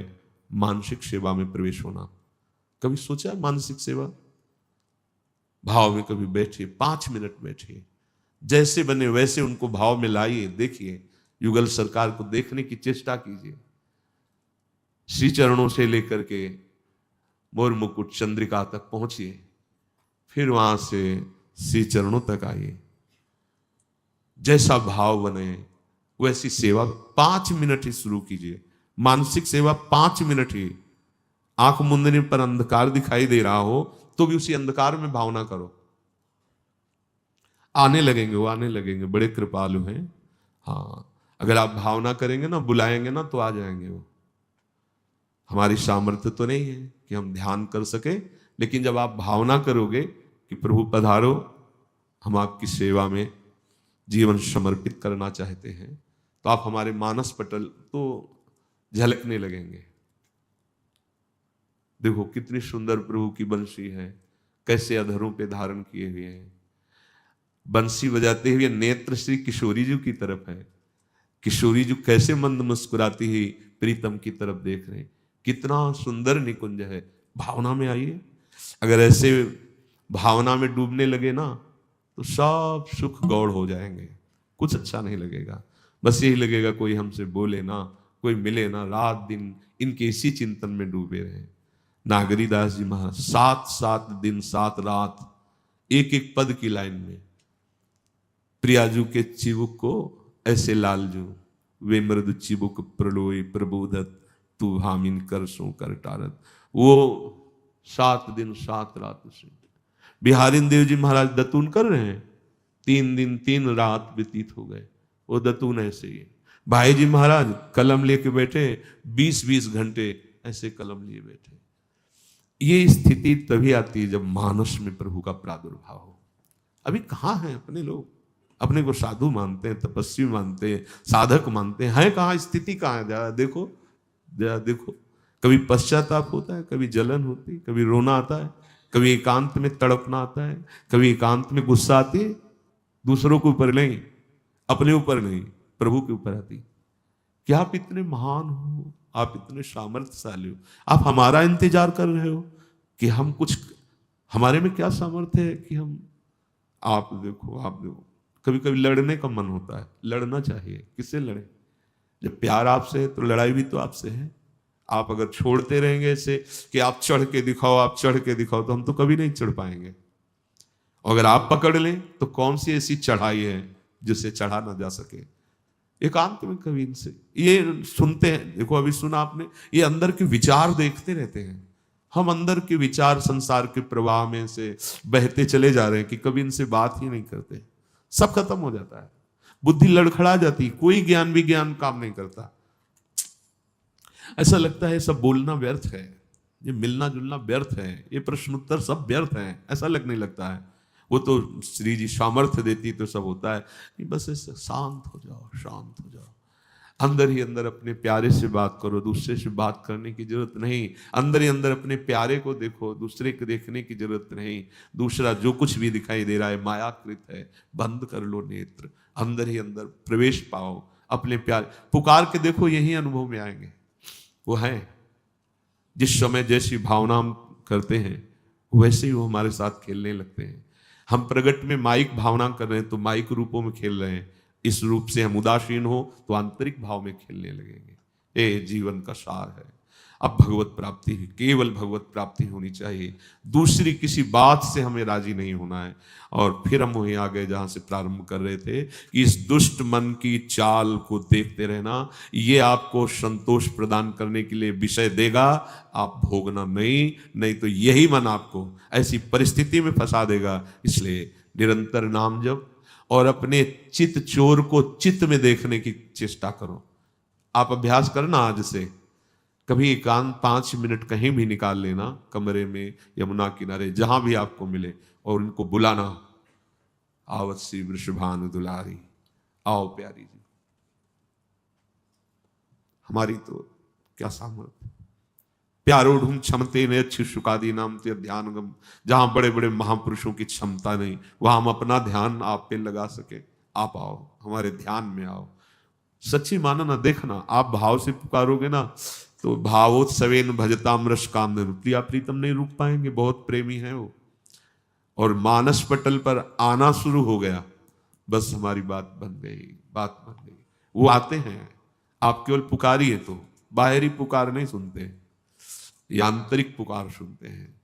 मानसिक सेवा में प्रवेश होना। कभी सोचा मानसिक सेवा? भाव में कभी बैठिए, 5 मिनट बैठिए, जैसे बने वैसे उनको भाव में लाइए। देखिए, युगल सरकार को देखने की चेष्टा कीजिए। श्री चरणों से लेकर के मोर मुकुट चंद्रिका तक पहुंचिए, फिर वहां से श्री चरणों तक आइए। जैसा भाव बने वैसी सेवा 5 मिनट ही शुरू कीजिए। मानसिक सेवा 5 मिनट ही। आंख मूंदने पर अंधकार दिखाई दे रहा हो तो भी उसी अंधकार में भावना करो। आने लगेंगे, वो आने लगेंगे, बड़े कृपालु हैं। हाँ, अगर आप भावना करेंगे ना, बुलाएंगे ना, तो आ जाएंगे वो। हमारी सामर्थ्य तो नहीं है कि हम ध्यान कर सके, लेकिन जब आप भावना करोगे कि प्रभु पधारो, हम आपकी सेवा में जीवन समर्पित करना चाहते हैं, तो आप हमारे मानस पटल तो झलकने लगेंगे। देखो कितनी सुंदर प्रभु की बंसी है, कैसे अधरों पे धारण किए हुए हैं। बंसी बजाते हुए नेत्र श्री किशोरी जी की तरफ है। किशोरी जी कैसे मंद मुस्कुराती हुई प्रीतम की तरफ देख रहे हैं। कितना सुंदर निकुंज है। भावना में आइए। अगर ऐसे भावना में डूबने लगे ना, तो सब सुख गौड़ हो जाएंगे, कुछ अच्छा नहीं लगेगा। बस यही लगेगा कोई हमसे बोले ना, कोई मिले ना, रात दिन इनके इसी चिंतन में डूबे रहे। नागरीदास जी महाराज 7 दिन 7 रात एक एक पद की लाइन में, प्रियाजू के चिबुक को ऐसे लालजू, वे मृदु चिबुक प्रलोई प्रबोधत, तू भामिन कर सो कर टारत। वो 7 दिन 7 रात से बिहारी देव जी महाराज दतून कर रहे हैं। 3 दिन 3 रात व्यतीत हो गए, वो दतून ऐसे ही। भाई जी महाराज कलम लेके बैठे, 20-20 घंटे ऐसे कलम लिए बैठे। ये स्थिति तभी आती है जब मानस में प्रभु का प्रादुर्भाव हो। अभी कहाँ हैं अपने लोग? अपने को साधु मानते हैं, तपस्वी मानते हैं, साधक मानते हैं, है कहाँ? स्थिति कहाँ है? जरा देखो, जरा देखो। कभी पश्चाताप होता है, कभी जलन होती है, कभी रोना आता है, कभी एकांत में तड़पना आता है, कभी एकांत में गुस्सा आती है, दूसरों के ऊपर नहीं, अपने ऊपर नहीं, प्रभु के ऊपर आती। क्या आप इतने महान हो, आप इतने सामर्थ्यशाली हो, आप हमारा इंतजार कर रहे हो कि हम कुछ, हमारे में क्या सामर्थ्य है कि हम, आप देखो, आप देखो। कभी कभी लड़ने का मन होता है, लड़ना चाहिए, किससे लड़े? जब प्यार आपसे है तो लड़ाई भी तो आपसे है। आप अगर छोड़ते रहेंगे ऐसे कि आप चढ़ के दिखाओ, आप चढ़ के दिखाओ, तो हम तो कभी नहीं चढ़ पाएंगे। और अगर आप पकड़ लें तो कौन सी ऐसी चढ़ाई है जिससे चढ़ा ना जा सके? एकांत में कभी इनसे ये सुनते हैं, देखो अभी सुना आपने, ये अंदर के विचार देखते रहते हैं। हम अंदर के विचार संसार के प्रवाह में से बहते चले जा रहे हैं कि कभी इनसे बात ही नहीं करते, सब खत्म हो जाता है, बुद्धि लड़खड़ा जाती, कोई ज्ञान विज्ञान काम नहीं करता। ऐसा लगता है सब बोलना व्यर्थ है, ये मिलना जुलना व्यर्थ है, ये प्रश्नोत्तर सब व्यर्थ है, ऐसा लगने लगता है। वो तो श्री जी सामर्थ्य देती तो सब होता है कि बस ऐसे शांत हो जाओ, शांत हो जाओ, अंदर ही अंदर अपने प्यारे से बात करो, दूसरे से बात करने की जरूरत नहीं, अंदर ही अंदर अपने प्यारे को देखो, दूसरे को देखने की जरूरत नहीं। दूसरा जो कुछ भी दिखाई दे रहा है मायाकृत है, बंद कर लो नेत्र, अंदर ही अंदर प्रवेश पाओ, अपने प्यार पुकार के देखो, यही अनुभव में आएंगे। वो है जिस समय जैसी भावना हम करते हैं वैसे ही वो हमारे साथ खेलने लगते हैं। हम प्रगट में माइक भावना कर रहे हैं तो माइक रूपों में खेल रहे हैं, इस रूप से हम उदासीन हो तो आंतरिक भाव में खेलने लगेंगे। ये जीवन का सार है। अब भगवत प्राप्ति, केवल भगवत प्राप्ति होनी चाहिए, दूसरी किसी बात से हमें राजी नहीं होना है। और फिर हम वहीं आ गए जहां से प्रारंभ कर रहे थे, इस दुष्ट मन की चाल को देखते रहना, ये आपको संतोष प्रदान करने के लिए विषय देगा, आप भोगना नहीं, नहीं तो यही मन आपको ऐसी परिस्थिति में फंसा देगा। इसलिए निरंतर नाम जप और अपने चित्त चोर को चित्त में देखने की चेष्टा करो। आप अभ्यास करना आज से, कभी एकांत 5 मिनट कहीं भी निकाल लेना, कमरे में, यमुना किनारे, जहां भी आपको मिले, और उनको बुलाना, आवत सी वृषभानु दुलारी, आओ प्यारी जी। हमारी तो क्या सामर्थ्य, प्यारोढ़ क्षमते ने अच्छी शुकादी नाम ते ध्यानगम, जहां बड़े बड़े महापुरुषों की क्षमता नहीं, वहां हम अपना ध्यान आप पे लगा सके। आप आओ, हमारे ध्यान में आओ, सच्ची मानो ना, देखना आप भाव से पुकारोगे ना तो भावोत्सवेन भजताम रस कांदन, प्रिया प्रीतम नहीं रुक पाएंगे, बहुत प्रेमी है वो। और मानस पटल पर आना शुरू हो गया, बस हमारी बात बन गई, बात बन गई। वो आते हैं, आप केवल पुकारिए, तो बाहरी पुकार नहीं सुनते, ये आंतरिक पुकार सुनते हैं।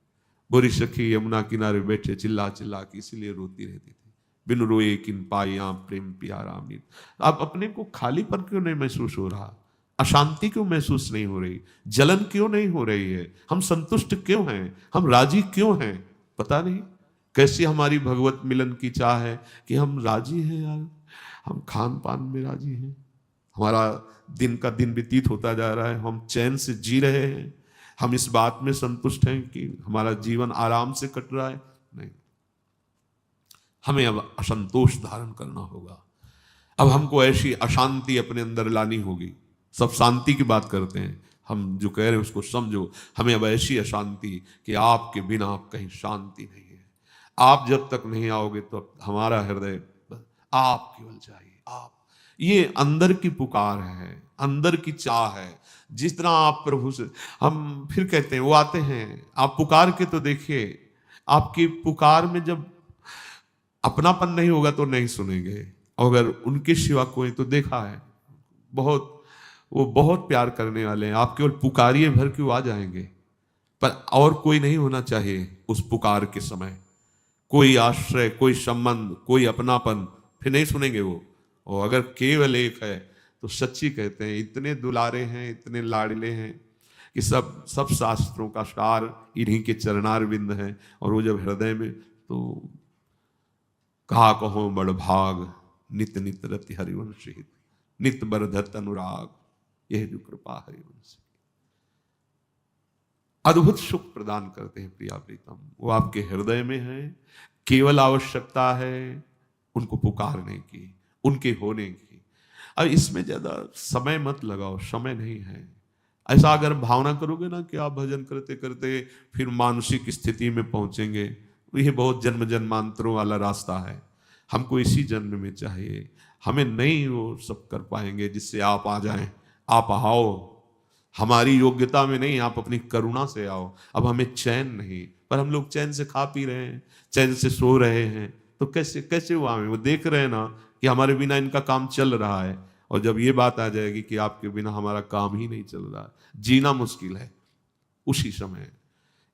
बुरी सखी यमुना किनारे बैठे चिल्ला चिल्ला के इसलिए रोती रहती थी, बिन रोए किन पाया प्रेम प्यारा मीत। आप अपने को खाली पर क्यों नहीं महसूस हो रहा, अशांति क्यों महसूस नहीं हो रही, जलन क्यों नहीं हो रही है, हम संतुष्ट क्यों हैं, हम राजी क्यों हैं? पता नहीं कैसी हमारी भगवत मिलन की चाह है कि हम राजी हैं यार, हम खान पान में राजी हैं, हमारा दिन का दिन व्यतीत होता जा रहा है, हम चैन से जी रहे हैं, हम इस बात में संतुष्ट हैं कि हमारा जीवन आराम से कट रहा है। नहीं, हमें अब असंतोष धारण करना होगा। अब हमको ऐसी अशांति अपने अंदर लानी होगी। सब शांति की बात करते हैं, हम जो कह रहे हैं उसको समझो। हमें अब ऐसी अशांति कि आपके बिना कहीं शांति नहीं है। आप जब तक नहीं आओगे तो हमारा हृदय, आप केवल चाहिए, आप। ये अंदर की पुकार है, अंदर की चाह है। जितना आप प्रभु से, हम फिर कहते हैं वो आते हैं, आप पुकार के तो देखिए, आपकी पुकार में जब अपनापन नहीं होगा तो नहीं सुनेंगे। अगर उनके सिवा कोई, तो देखा है बहुत, वो बहुत प्यार करने वाले हैं, आप केवल पुकारिए भर के वो आ जाएंगे। पर और कोई नहीं होना चाहिए उस पुकार के समय, कोई आश्रय, कोई संबंध, कोई अपनापन, फिर नहीं सुनेंगे वो। और अगर केवल एक है तो सच्ची कहते हैं, इतने दुलारे हैं, इतने लाडले हैं कि सब सब शास्त्रों का सार इन्हीं के चरणार बिंद है। और वो जब हृदय में, तो कहा कहो बड़ भाग, नित नित रति हरिवंश हित, नित बरधत अनुराग, यह जो कृपा हरिवंश। अद्भुत सुख प्रदान करते हैं प्रिया प्रीतम, वो आपके हृदय में है। केवल आवश्यकता है उनको पुकारने की, उनके होने की। अब इसमें ज्यादा समय मत लगाओ, समय नहीं है। ऐसा अगर भावना करोगे ना कि आप भजन करते करते फिर मानसिक स्थिति में पहुंचेंगे, तो ये बहुत जन्म जन्मांतरों वाला रास्ता है। हमको इसी जन्म में चाहिए, हमें नहीं वो सब कर पाएंगे जिससे आप आ जाएं। आप आओ, हमारी योग्यता में नहीं, आप अपनी करुणा से आओ। अब हमें चैन नहीं, पर हम लोग चैन से खा पी रहे हैं, चैन से सो रहे हैं, तो कैसे कैसे वो आवे? वो देख रहे हैं ना कि हमारे बिना इनका काम चल रहा है, और जब ये बात आ जाएगी कि आपके बिना हमारा काम ही नहीं चल रहा, जीना मुश्किल है, उसी समय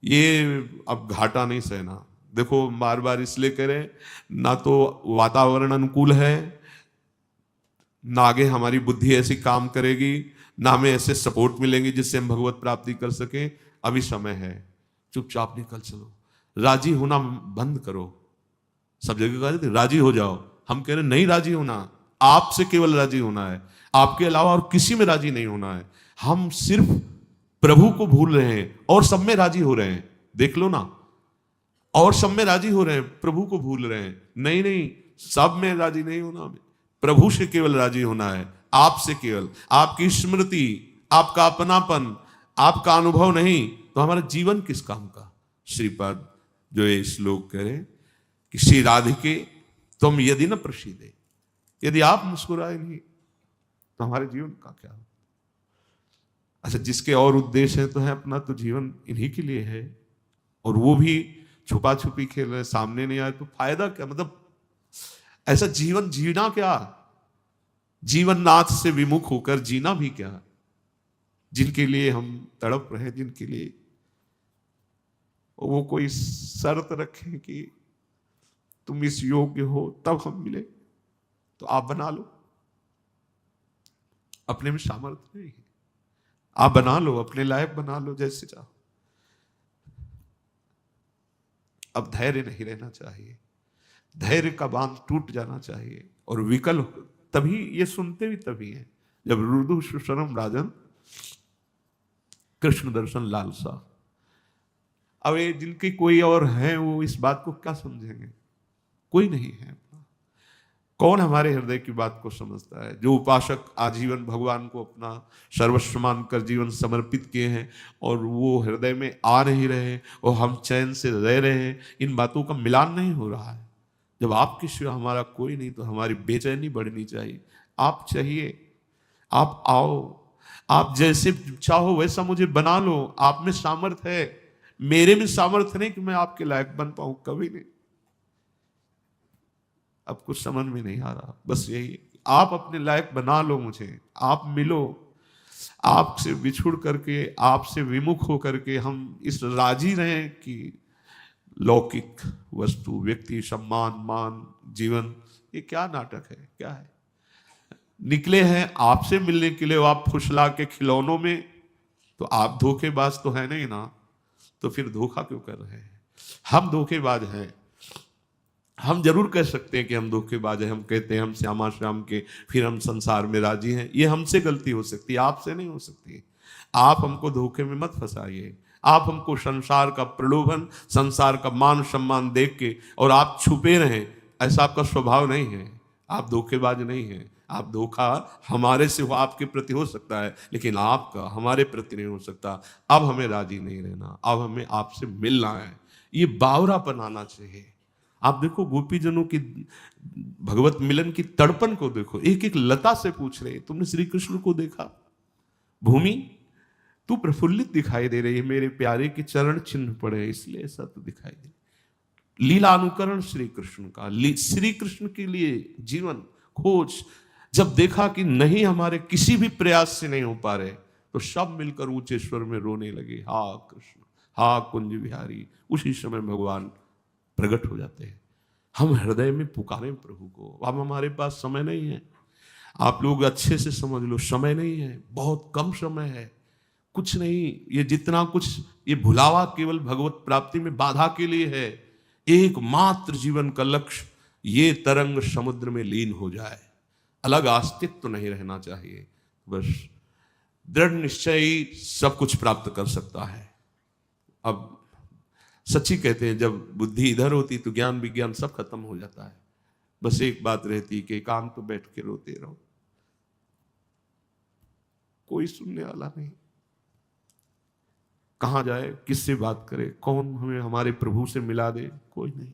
ये अब घाटा नहीं सहना। देखो बार बार इसलिए करें, ना तो वातावरण अनुकूल है, ना आगे हमारी बुद्धि ऐसी काम करेगी, ना हमें ऐसे सपोर्ट मिलेंगे जिससे हम भगवत प्राप्ति कर सकें। अभी समय है, चुपचाप निकल चलो, राजी होना बंद करो। सब जगह कहा जाता है राजी हो जाओ, हम कह रहे नहीं राजी होना, आपसे केवल राजी होना है, आपके अलावा और किसी में राजी नहीं होना है। हम सिर्फ प्रभु को भूल रहे हैं और सब में राजी हो रहे हैं, देख लो ना, और सब में राजी हो रहे हैं, प्रभु को भूल रहे हैं। नहीं नहीं, सब में राजी नहीं होना, हमें प्रभु से केवल राजी होना है, आपसे केवल। आपकी स्मृति, आपका अपनापन, आपका अनुभव नहीं तो हमारा जीवन किस काम का? श्रीपाद जो ये श्लोक करें कि श्री राधिके तुम यदि न प्रसीदे, यदि आप मुस्कुराए नहीं तो हमारे जीवन का क्या? अच्छा, जिसके और उद्देश्य है तो है अपना, तो जीवन इन्हीं के लिए है, और वो भी छुपा छुपी खेल रहे, सामने नहीं आए तो फायदा क्या? मतलब ऐसा जीवन जीना क्या? जीवन नाथ से विमुख होकर जीना भी क्या? जिनके लिए हम तड़प रहे, जिनके लिए वो कोई शर्त रखे कि तुम इस योग्य हो तब हम मिले, तो आप बना लो। अपने में सामर्थ्य नहीं है, आप बना लो, अपने लायक बना लो जैसे चाहो। अब धैर्य नहीं रहना चाहिए, धैर्य का बांध टूट जाना चाहिए, और विकल तभी ये सुनते भी तभी हैं जब रुदु सुशरम राजन कृष्ण दर्शन लालसा। अब ये जिनके कोई और हैं वो इस बात को क्या समझेंगे? कोई नहीं है। कौन हमारे हृदय की बात को समझता है? जो उपासक आजीवन भगवान को अपना सर्वस्व मानकर जीवन समर्पित किए हैं और वो हृदय में आ नहीं रहे और हम चैन से रह रहे हैं, इन बातों का मिलान नहीं हो रहा है। जब आपके सिवा हमारा कोई नहीं तो हमारी बेचैनी बढ़नी चाहिए। आप चाहिए, आप आओ, आप जैसे चाहो वैसा मुझे बना लो, आप में सामर्थ्य है, मेरे में सामर्थ्य नहीं कि मैं आपके लायक बन पाऊं, कभी नहीं। अब कुछ समझ में नहीं आ रहा, बस यही, आप अपने लायक बना लो मुझे, आप मिलो, आपसे बिछुड़ करके, आपसे विमुख होकर के हम इस राजी रहें कि लौकिक वस्तु, व्यक्ति, सम्मान, मान, जीवन, ये क्या नाटक है? क्या है? निकले हैं आपसे मिलने के लिए, आप फुसला के खिलौनों में, तो आप धोखेबाज तो है नहीं ना, तो फिर धोखा क्यों कर रहे हैं? हम धोखेबाज हैं। हम जरूर कह सकते हैं कि हम धोखेबाज हैं, हम कहते हैं हम श्यामा श्याम के, फिर हम संसार में राजी हैं। ये हमसे गलती हो सकती है, आपसे नहीं हो सकती। आप हमको धोखे में मत फंसाइए। आप हमको संसार का प्रलोभन, संसार का मान सम्मान देख के और आप छुपे रहें, ऐसा आपका स्वभाव नहीं है। आप धोखेबाज नहीं हैं। आप धोखा हमारे से हो, आपके प्रति हो सकता है, लेकिन आपका हमारे प्रति नहीं हो सकता। अब हमें राजी नहीं रहना, अब हमें आपसे मिलना है, ये बावरापन आना चाहिए। आप देखो गोपीजनों की भगवत मिलन की तड़पन को देखो, एक एक लता से पूछ रहे, तुमने श्री कृष्ण को देखा? भूमि तू प्रफुल्लित दिखाई दे रही है, मेरे प्यारे के चरण चिन्ह पड़े इसलिए ऐसा तो दिखाई दे। लीला अनुकरण श्री कृष्ण का, श्री कृष्ण के लिए जीवन खोज। जब देखा कि नहीं हमारे किसी भी प्रयास से नहीं हो पा रहे, तो सब मिलकर ऊंचे स्वर में रोने लगे, हा कृष्ण, हा कुंज विहारी। उसी समय भगवान प्रकट हो जाते हैं। हम हृदय में पुकारें प्रभु को। अब हमारे पास समय नहीं है, आप लोग अच्छे से समझ लो, समय नहीं है, बहुत कम समय है, कुछ नहीं। ये जितना कुछ, ये भुलावा केवल भगवत प्राप्ति में बाधा के लिए है। एकमात्र जीवन का लक्ष्य ये तरंग समुद्र में लीन हो जाए, अलग अस्तित्व तो नहीं रहना चाहिए। बस दृढ़ निश्चय सब कुछ प्राप्त कर सकता है। अब सच्ची कहते हैं जब बुद्धि इधर होती तो ज्ञान विज्ञान सब खत्म हो जाता है। बस एक बात रहती कि एकांत तो बैठ के रोते रहो, कोई सुनने वाला नहीं। कहां जाए, किससे बात करे, कौन हमें हमारे प्रभु से मिला दे, कोई नहीं।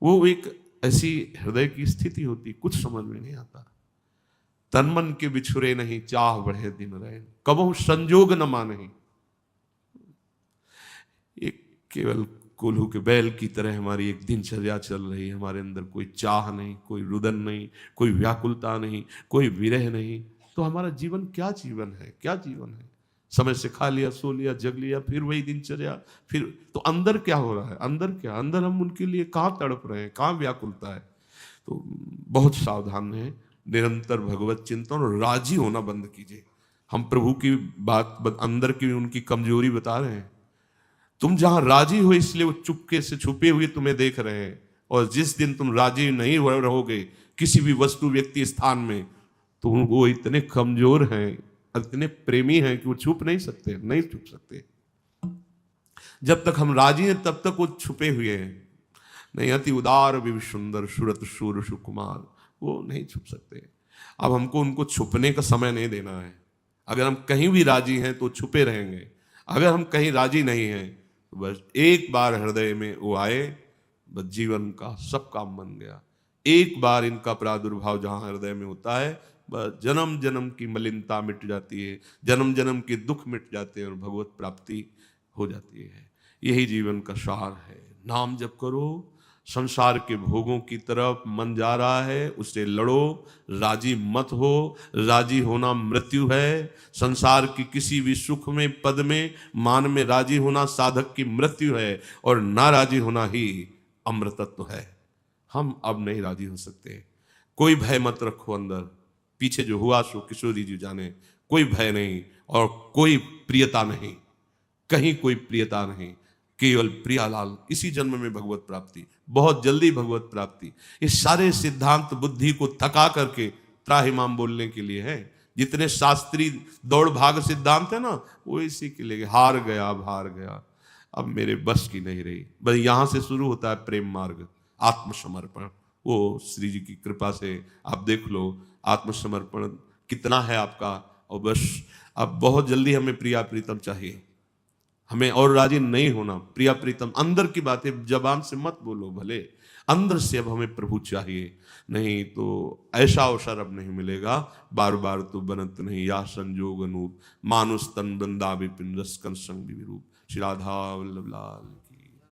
वो एक ऐसी हृदय की स्थिति होती, कुछ समझ में नहीं आता। तन मन के बिछुरे नहीं, चाह बढ़े दिन रहे, कबहू संजोग न माने। एक केवल कोल्हू के बैल की तरह हमारी एक दिनचर्या चल रही है। हमारे अंदर कोई चाह नहीं, कोई रुदन नहीं, कोई व्याकुलता नहीं, कोई विरह नहीं। तो हमारा जीवन क्या जीवन है, क्या जीवन है? समय से खा लिया, सो लिया, जग लिया, फिर वही दिनचर्या। फिर तो अंदर क्या हो रहा है? अंदर क्या, अंदर हम उनके लिए कहाँ तड़प रहे हैं, कहाँ व्याकुलता है? तो बहुत सावधान है। निरंतर भगवत चिंतन और राजी होना बंद कीजिए। हम प्रभु की बात अंदर की उनकी कमजोरी बता रहे हैं। तुम जहां राजी हो इसलिए वो चुपके से छुपे हुए तुम्हें देख रहे हैं। और जिस दिन तुम राजी नहीं रहोगे किसी भी वस्तु, व्यक्ति, स्थान में, तो वो इतने कमजोर हैं, इतने प्रेमी हैं कि वो छुप नहीं सकते, नहीं छुप सकते। जब तक हम राजी हैं तब तक वो छुपे हुए हैं। नहीं, अति उदार विभि सुंदर सुरत शूर सुकुमार, वो नहीं छुप सकते। अब हमको उनको छुपने का समय नहीं देना है। अगर हम कहीं भी राजी हैं तो छुपे रहेंगे, अगर हम कहीं राजी नहीं हैं तो बस एक बार हृदय में वो आए, बस जीवन का सब काम बन गया। एक बार इनका प्रादुर्भाव जहां हृदय में होता है, बस जन्म जन्म की मलिनता मिट जाती है, जन्म जन्म के दुख मिट जाते हैं और भगवत प्राप्ति हो जाती है। यही जीवन का सार है। नाम जप करो, संसार के भोगों की तरफ मन जा रहा है उससे लड़ो, राजी मत हो। राजी होना मृत्यु है। संसार की किसी भी सुख में, पद में, मान में राजी होना साधक की मृत्यु है, और ना राजी होना ही अमृतत्व है। हम अब नहीं राजी हो सकते। कोई भय मत रखो अंदर, पीछे जो हुआ सो किशोरी जी जाने। कोई भय नहीं और कोई प्रियता नहीं, कहीं कोई प्रियता नहीं, केवल प्रियालाल। इसी जन्म में भगवत प्राप्ति, बहुत जल्दी भगवत प्राप्ति। ये सारे सिद्धांत बुद्धि को थका करके त्राहिमाम बोलने के लिए है। जितने शास्त्री दौड़ भाग सिद्धांत है ना, वो इसी के लिए, हार गया, अब हार गया, अब मेरे बस की नहीं रही। बस यहां से शुरू होता है प्रेम मार्ग, आत्मसमर्पण। वो श्री जी की कृपा से आप देख लो आत्मसमर्पण कितना है आपका। और बस अब बहुत जल्दी हमें प्रिया प्रीतम चाहिए, हमें और राजी नहीं होना। प्रिया प्रीतम अंदर की बातें जबान से मत बोलो, भले अंदर से अब हमें प्रभु चाहिए। नहीं तो ऐसा अवसर अब नहीं मिलेगा, बार बार तो बनत नहीं या संजोग अनूप। मानुष तन बंदा विपिन रस कंसंग विरूप। श्री राधा वल्लभ लाल।